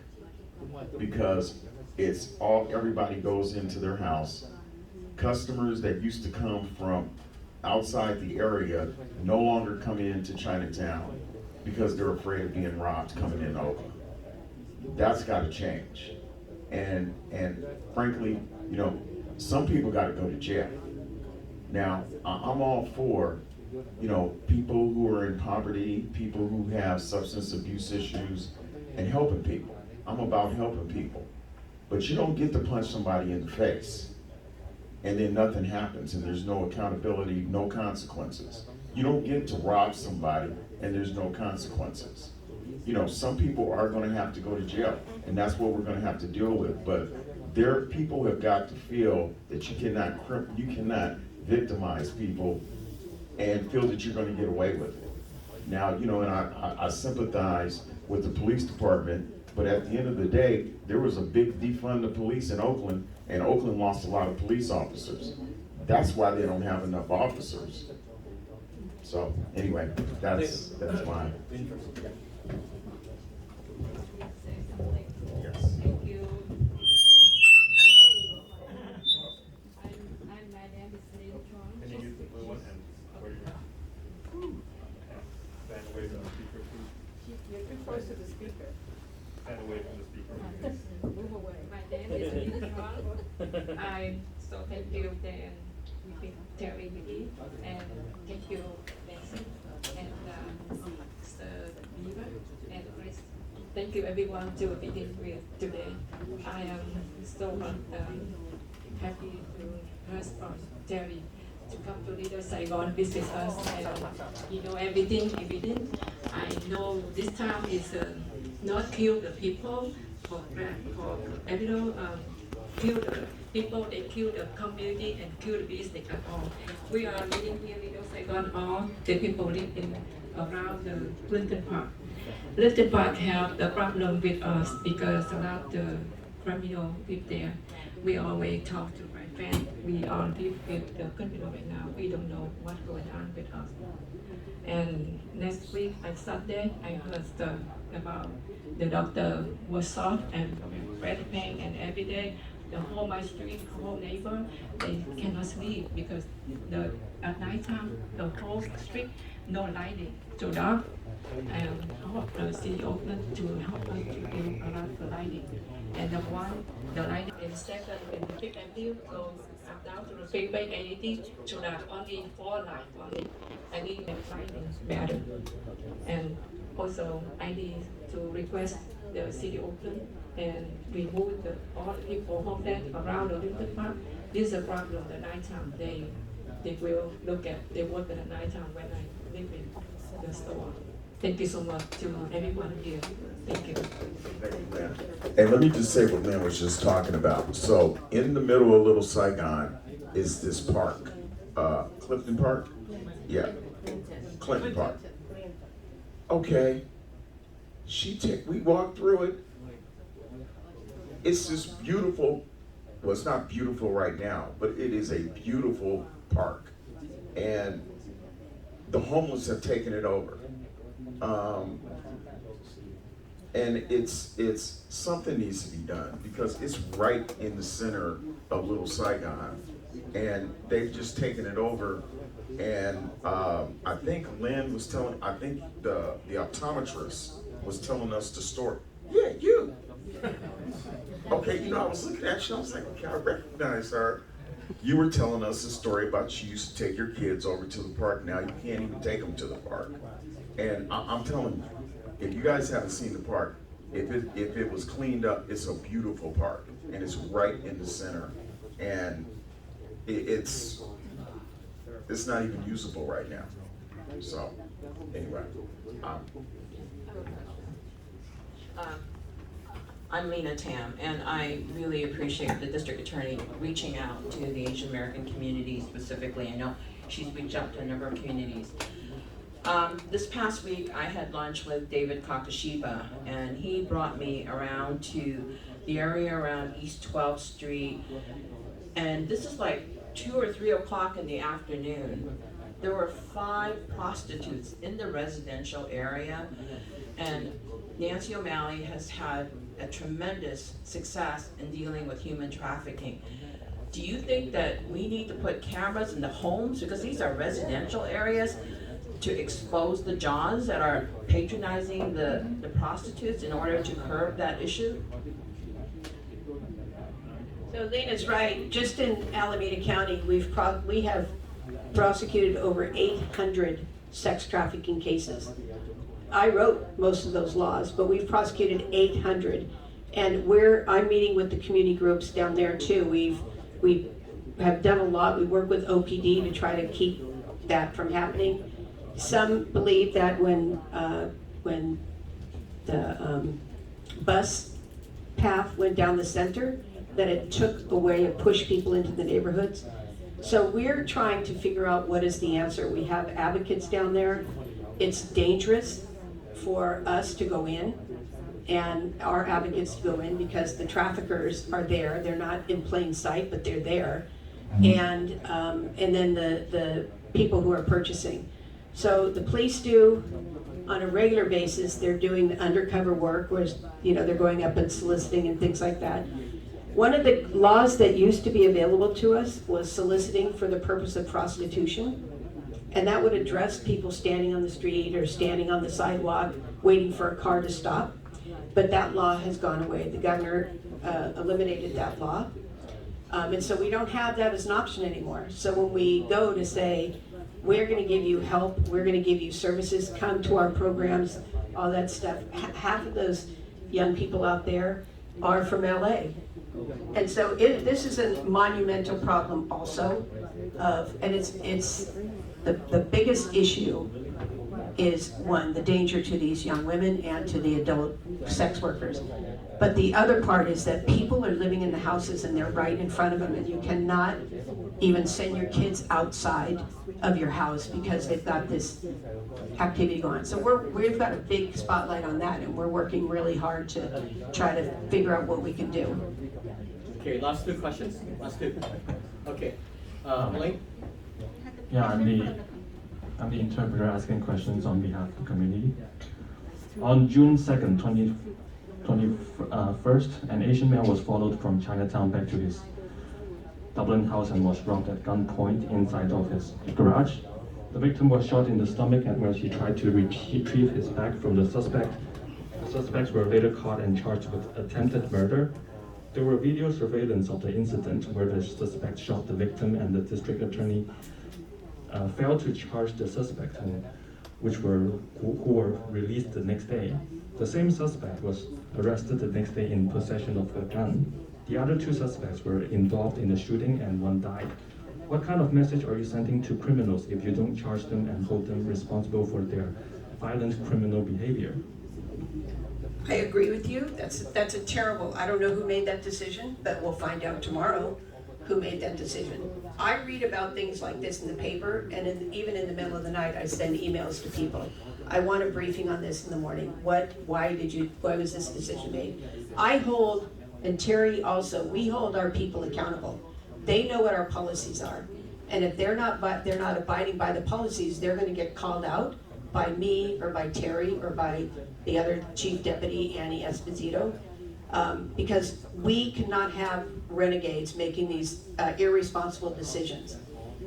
because everybody goes into their house. Customers that used to come from outside the area no longer come into Chinatown because they're afraid of being robbed coming in Oakland. That's got to change. And frankly, you know, some people got to go to jail. Now, I'm all for, you know, people who are in poverty, people who have substance abuse issues, and helping people. I'm about helping people. But you don't get to punch somebody in the face and then nothing happens and there's no accountability, no consequences. You don't get to rob somebody and there's no consequences. You know, some people are going to have to go to jail, and that's what we're going to have to deal with. But people have got to feel that you cannot victimize people and feel that you're going to get away with it. Now, you know, and I sympathize with the police department, but at the end of the day, there was a big defund of police in Oakland, and Oakland lost a lot of police officers. That's why they don't have enough officers. So anyway, that's mine. Yes. Thank you. My name is Lin Chuan. Can you use the blue one and where you're stand away from the speaker, please? You're too close to the speaker. Stand away from the speaker, please. Move away. My name is Lin Chuan. I so thank you, Dan, Terry, and thank you, Nancy, and Mr. Beaver, and Chris. Thank you everyone to be here today. I am so happy to hear from Terry to come to Little Saigon visit us, and you know everything. I know this town is not kill the people for kill the people, they kill the community and kill the business at all. We are living here in Little Saigon, all the people live around the Clinton Park. Clinton Park have the problem with us because a lot of the criminal live there. We always talk to my friend. We all live with the criminal right now. We don't know what's going on with us. And next week, on Sunday, I heard about the doctor was shot and red pain, and every day the whole my street, whole neighbor, they cannot sleep because at night time the whole street no lighting, so dark. And hope the city of Oakland to help us to do a lot of lighting. And the lighting in second in the Fifth Avenue goes down to the freeway 80, so that only 4 lights only. I need the lighting better. And also I need to request the city of Oakland and remove all the people homeless around the Lincoln Park. This is a problem the nighttime. They will look at, they work at the nighttime when I live in the store. Thank you so much to everyone here. Thank you. Thank you, Lynn. And let me just say what Lynn was just talking about. So in the middle of Little Saigon is this park, Clifton Park? Yeah, Clinton Park. Okay, we walked through it. It's this beautiful, well, it's not beautiful right now, but it is a beautiful park. And the homeless have taken it over. And it's something needs to be done because it's right in the center of Little Saigon, and they've just taken it over. And I think Lynn was telling, I think the optometrist was telling us the story. Yeah, you. Okay, you know, I was looking at you, I was like, okay, I recognize her. You were telling us a story about you used to take your kids over to the park. Now you can't even take them to the park. And I'm telling you, if you guys haven't seen the park, if it was cleaned up, it's a beautiful park, and it's right in the center, and it's not even usable right now. So anyway, I'm Lena Tam, and I really appreciate the district attorney reaching out to the Asian American community specifically. I know she's reached out to a number of communities. This past week, I had lunch with David Kakashiba, and he brought me around to the area around East 12th Street, and this is like 2 or 3 o'clock in the afternoon. There were 5 prostitutes in the residential area, and Nancy OMalley has had a tremendous success in dealing with human trafficking. Do you think that we need to put cameras in the homes, because these are residential areas, to expose the Johns that are patronizing the prostitutes in order to curb that issue? So Lena's right. Just in Alameda County, we have prosecuted over 800 sex trafficking cases. I wrote most of those laws, but we've prosecuted 800. And I'm meeting with the community groups down there too. We have done a lot. We work with OPD to try to keep that from happening. Some believe that when the bus path went down the center, that it took away and pushed people into the neighborhoods. So we're trying to figure out what is the answer. We have advocates down there. It's dangerous for us to go in and our advocates to go in because the traffickers are there. They're not in plain sight, but they're there. And then the people who are purchasing. So the police do, on a regular basis, they're doing the undercover work, where they're going up and soliciting and things like that. One of the laws that used to be available to us was soliciting for the purpose of prostitution. And that would address people standing on the street or standing on the sidewalk waiting for a car to stop. But that law has gone away. The governor eliminated that law. And so we don't have that as an option anymore. So when we go to say, we're going to give you help, we're going to give you services, come to our programs, all that stuff, half of those young people out there are from LA. And so this is a monumental problem also, and it's the biggest issue is, one, the danger to these young women and to the adult sex workers. But the other part is that people are living in the houses and they're right in front of them, and you cannot even send your kids outside of your house because they've got this activity going on. So we've got a big spotlight on that, and we're working really hard to try to figure out what we can do. Okay, last 2 questions. Last 2. Okay, Wiley? Yeah, I'm the interpreter asking questions on behalf of the community. On June 2nd, 2021, an Asian man was followed from Chinatown back to his Dublin house and was robbed at gunpoint inside of his garage. The victim was shot in the stomach, and when he tried to retrieve his bag from the suspect, the suspects were later caught and charged with attempted murder. There were video surveillance of the incident where the suspect shot the victim, and the district attorney failed to charge the suspect, who were released the next day. The same suspect was arrested the next day in possession of a gun. The other 2 suspects were involved in the shooting, and 1 died. What kind of message are you sending to criminals if you don't charge them and hold them responsible for their violent criminal behavior? I agree with you. That's a terrible, I don't know who made that decision, but we'll find out tomorrow who made that decision. I read about things like this in the paper, and even in the middle of the night, I send emails to people. I want a briefing on this in the morning. Why was this decision made? I hold, and Terry also, we hold our people accountable. They know what our policies are. And if they're not abiding by the policies, they're going to get called out by me or by Terry or by the other chief deputy, Annie Esposito, because we cannot have renegades making these irresponsible decisions.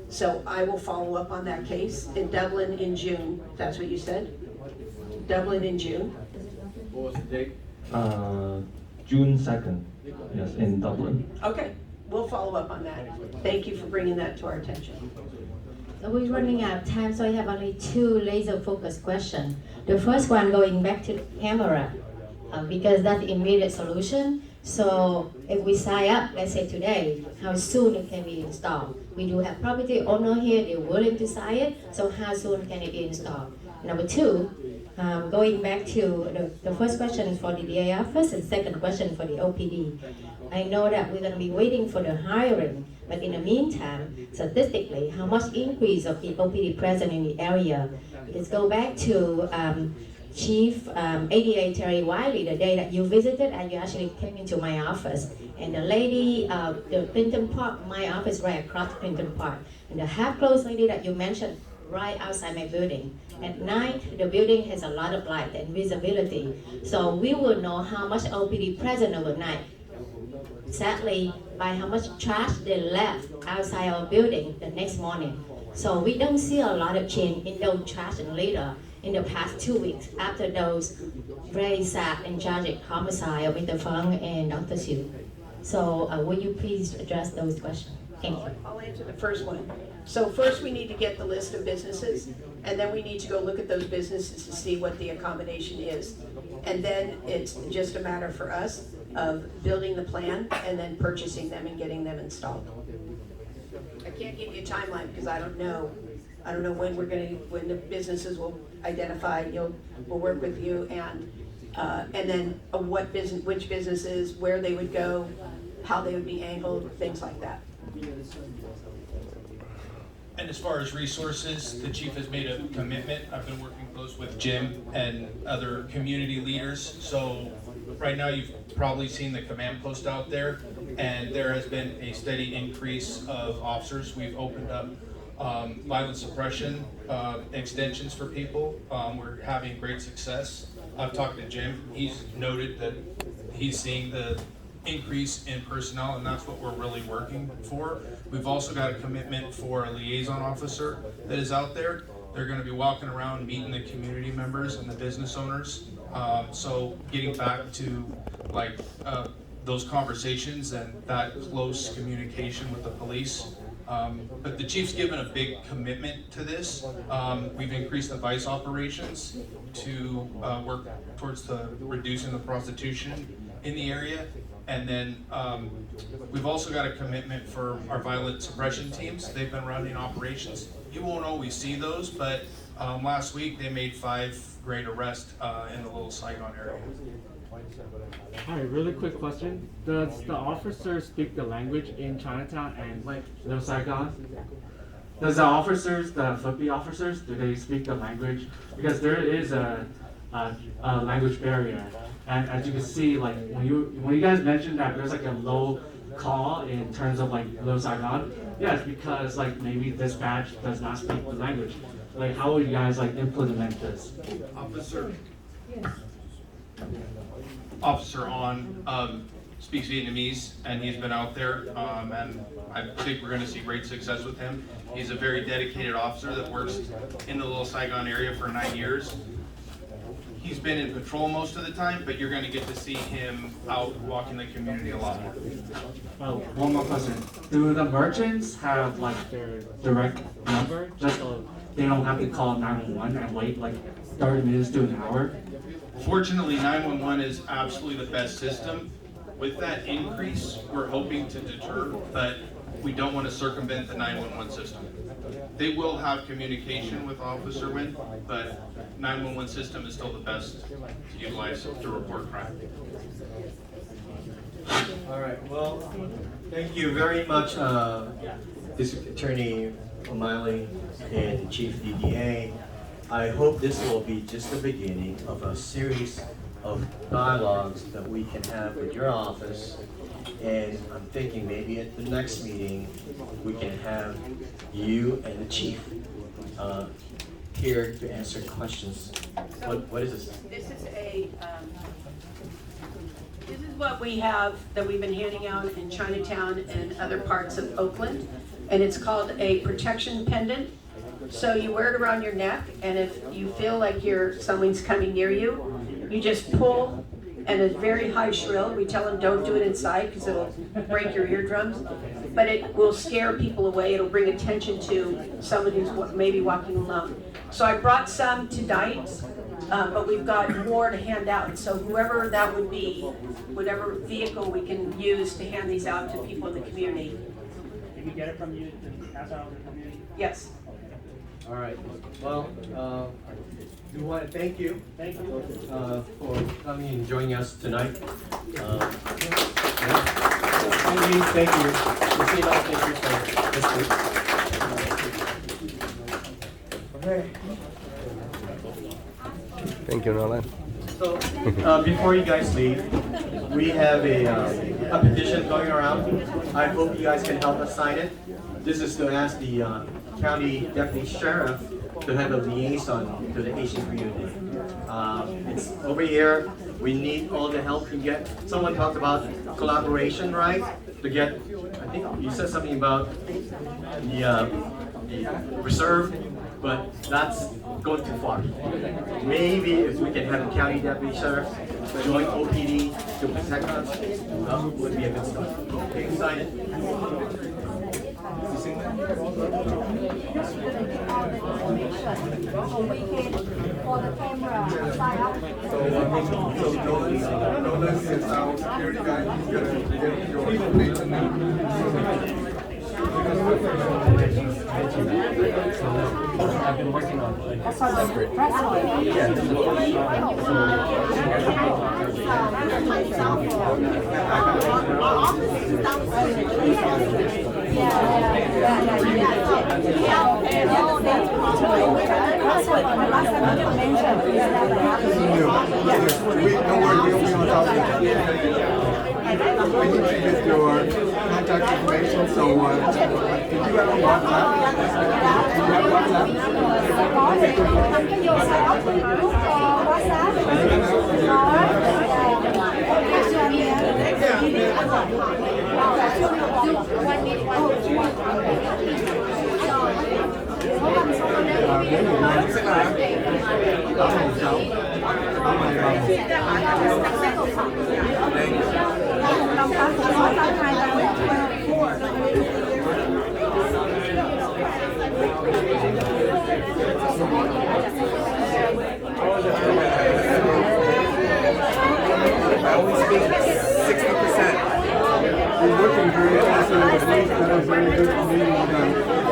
So I will follow up on that case in Dublin in June. That's what you said? Dublin in June? What was the date? June 2nd, yes, in Dublin. Okay, we'll follow up on that. Thank you for bringing that to our attention. So we're running out of time, so I have only 2 laser-focused questions. The first one going back to the camera, because that's the immediate solution. So if we sign up, let's say today, how soon it can be installed? We do have property owner here, they're willing to sign it, so how soon can it be installed? Number 2, going back to the first question is for the DA office and second question for the OPD. I know that we're going to be waiting for the hiring, but in the meantime, statistically, how much increase of the OPD present in the area? Let's go back to Chief ADA Terry Wiley, the day that you visited and you actually came into my office. And the lady, the Clinton Park, my office right across Clinton Park. And the half-closed lady that you mentioned right outside my building. At night, the building has a lot of light and visibility. So we will know how much OPD present overnight. Sadly, by how much trash they left outside our building the next morning. So we don't see a lot of change in those trash and litter in the past 2 weeks after those very sad and tragic homicide of Mr. Fung and Dr. Xu. So will you please address those questions? Thank you. I'll answer the first one. So first we need to get the list of businesses, and then we need to go look at those businesses to see what the accommodation is. And then it's just a matter for us of building the plan and then purchasing them and getting them installed. I can't give you a timeline because I don't know when when the businesses will identify. We'll work with you and then which businesses, where they would go, how they would be angled, things like that. And as far as resources, the chief has made a commitment. I've been working close with Jim and other community leaders. So right now you've probably seen the command post out there, and there has been a steady increase of officers. We've opened up violence suppression extensions for people. We're having great success. I've talked to Jim. He's noted that he's seeing the increase in personnel, and that's what we're really working for. We've also got a commitment for a liaison officer that is out there. They're going to be walking around meeting the community members and the business owners. So getting back to like those conversations and that close communication with the police. But the chief's given a big commitment to this. We've increased the vice operations to work towards reducing the prostitution in the area. And then we've also got a commitment for our violent suppression teams. They've been running operations. You won't always see those, but last week they made 5 great arrests in the Little Saigon area. Hi, really quick question. Does the officer speak the language in Chinatown and Little Saigon? Does the officers, the FOPI officers, do they speak the language? Because there is a language barrier. And as you can see, like when you guys mentioned that there's like a low call in terms of like Little Saigon, yes, because like maybe dispatch does not speak the language. Like how would you guys like implement this? Officer On speaks Vietnamese, and he's been out there, and I think we're going to see great success with him. He's a very dedicated officer that works in the Little Saigon area for 9 years. He's been in patrol most of the time, but you're going to get to see him out walking the community a lot more. One more question. Do the merchants have like their direct number, just so they don't have to call 911 and wait like 30 minutes to an hour? Fortunately, 911 is absolutely the best system. With that increase, we're hoping to deter, but we don't want to circumvent the 911 system. They will have communication with Officer Wynn, but 911 system is still the best to utilize to report crime. All right, well, thank you very much, District Attorney OMalley and Chief DDA. I hope this will be just the beginning of a series of dialogues that we can have with your office. And I'm thinking maybe at the next meeting, we can have you and the chief here to answer questions. What is this? This is what we have that we've been handing out in Chinatown and other parts of Oakland, and it's called a protection pendant. So you wear it around your neck, and if you feel like someone's coming near you, you just pull, and it's very high shrill. We tell them don't do it inside because it'll break your eardrums, but it will scare people away. It'll bring attention to someone who's maybe walking alone. So I brought some tonight, but we've got more to hand out. So whoever that would be, whatever vehicle we can use to hand these out to people in the community. Can we get it from you to pass out to the community? Yes. All right. Well, we want to thank you for coming and joining us tonight. Thank you. We'll see about this week. Okay. Thank you, Nolan. So, before you guys leave, we have a petition going around. I hope you guys can help us sign it. This is to ask the county deputy sheriff to have a liaison to the Asian community. It's over here. We need all the help we can get. Someone talked about collaboration, right? To get, I think you said something about the reserve, but that's going too far. Maybe if we can have a county deputy sheriff join OPD to protect us, would be a good start. Okay, sign it. For the camera, sign up. So Nolan is our security guy. He's gonna get your information now. I've been working on like That's on the press one. Don't worry, we'll be on top of it. We need to get your contact information, so do you have WhatsApp? Do you have I only speak 60%. We're working very closely with the police. That was very good for me.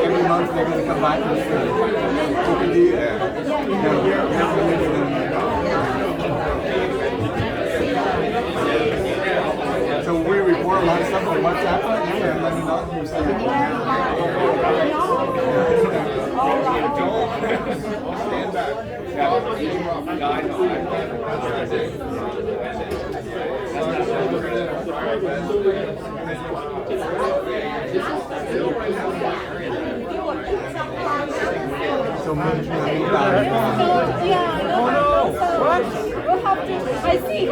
Every month they're going to come back and OPD. So we report a lot of stuff on WhatsApp. You can let me know if you see it. Stand So many I see you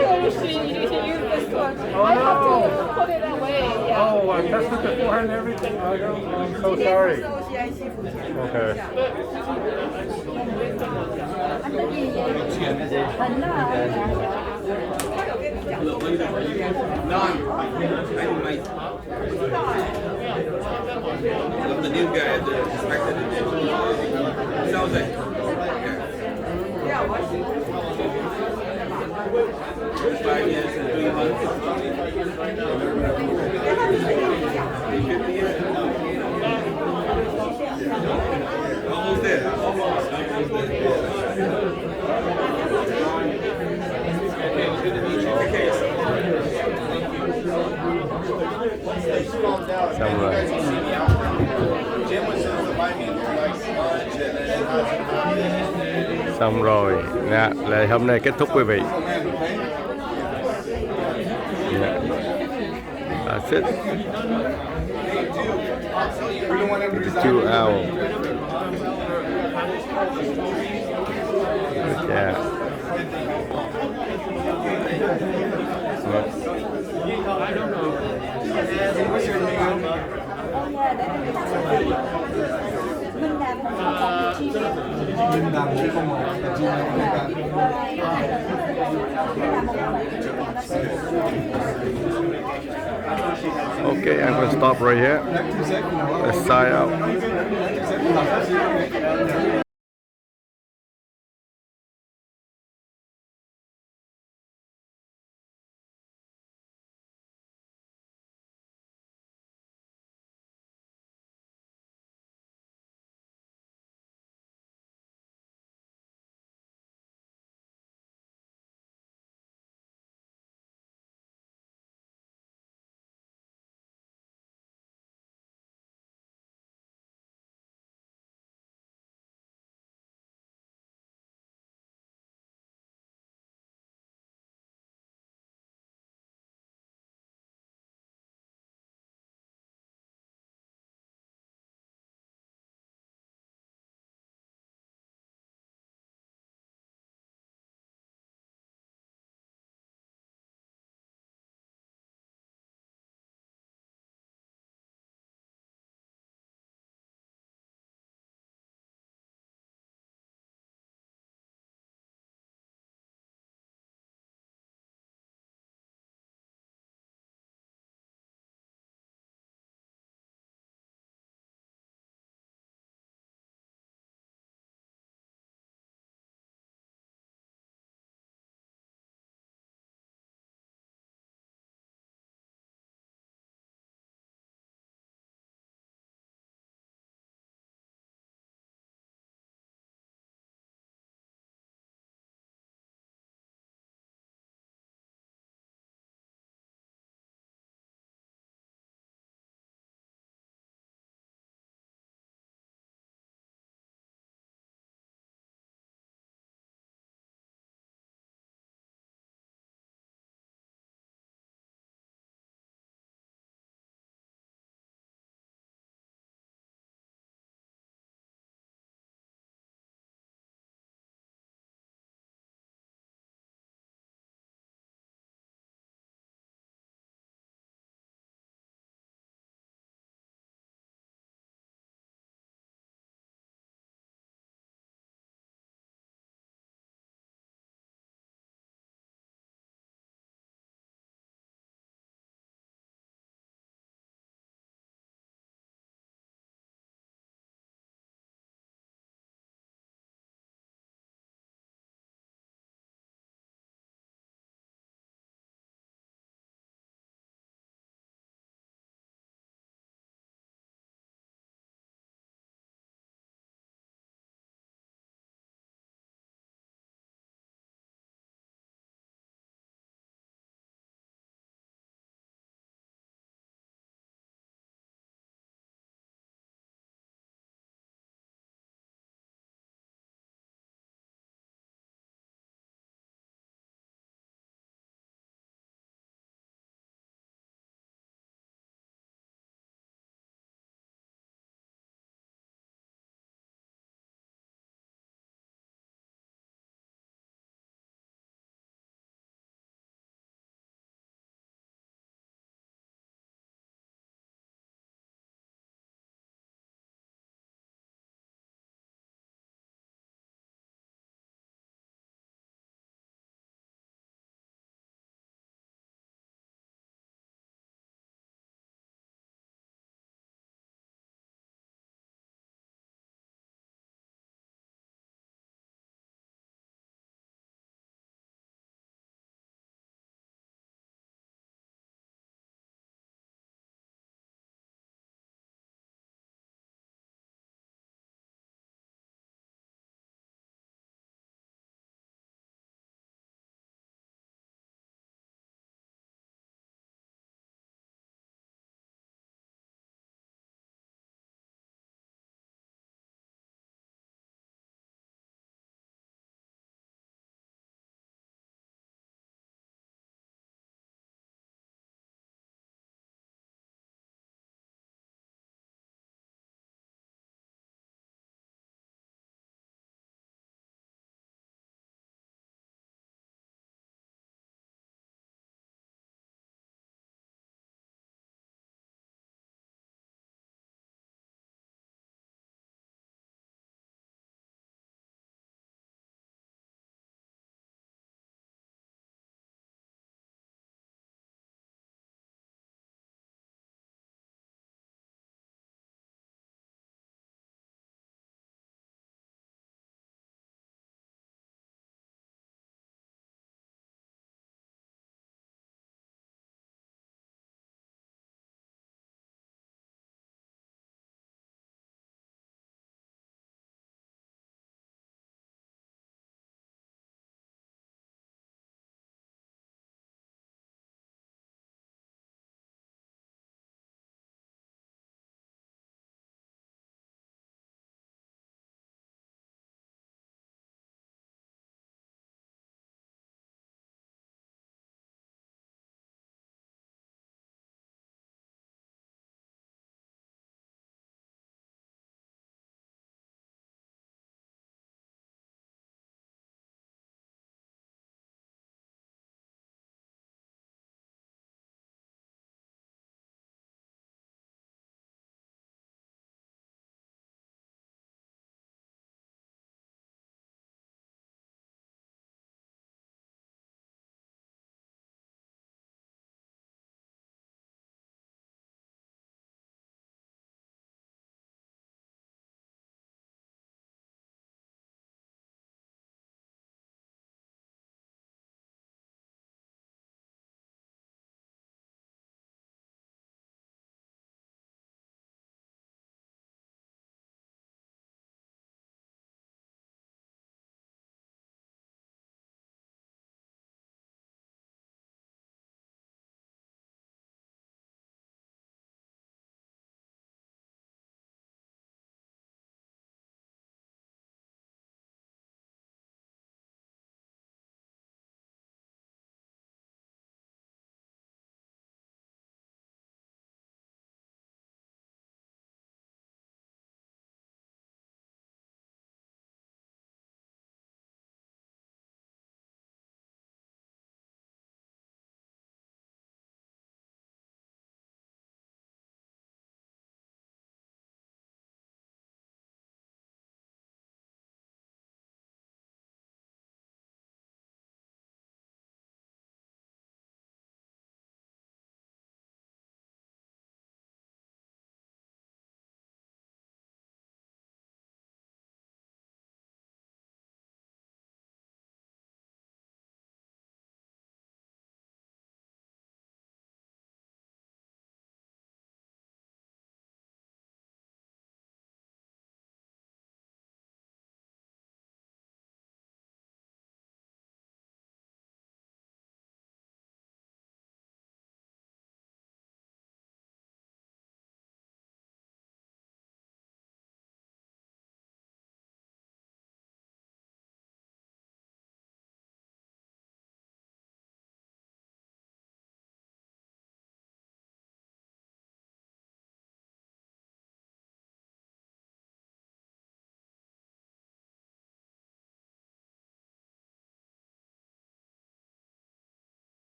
this one. I have to put it away. Yeah. Oh, I tested before and everything. I'm so sorry. Okay. I'm the new guy at the inspector. Sounds like. Yeah, 5 years and 3 months. 50 years. Almost there. Almost Xong rồi. Xong rồi nè, là hôm nay kết thúc quý vị. That's it. 2 hours. Yeah. I don't know. What's your name? Okay, I'm going to stop right here. Let's sign out.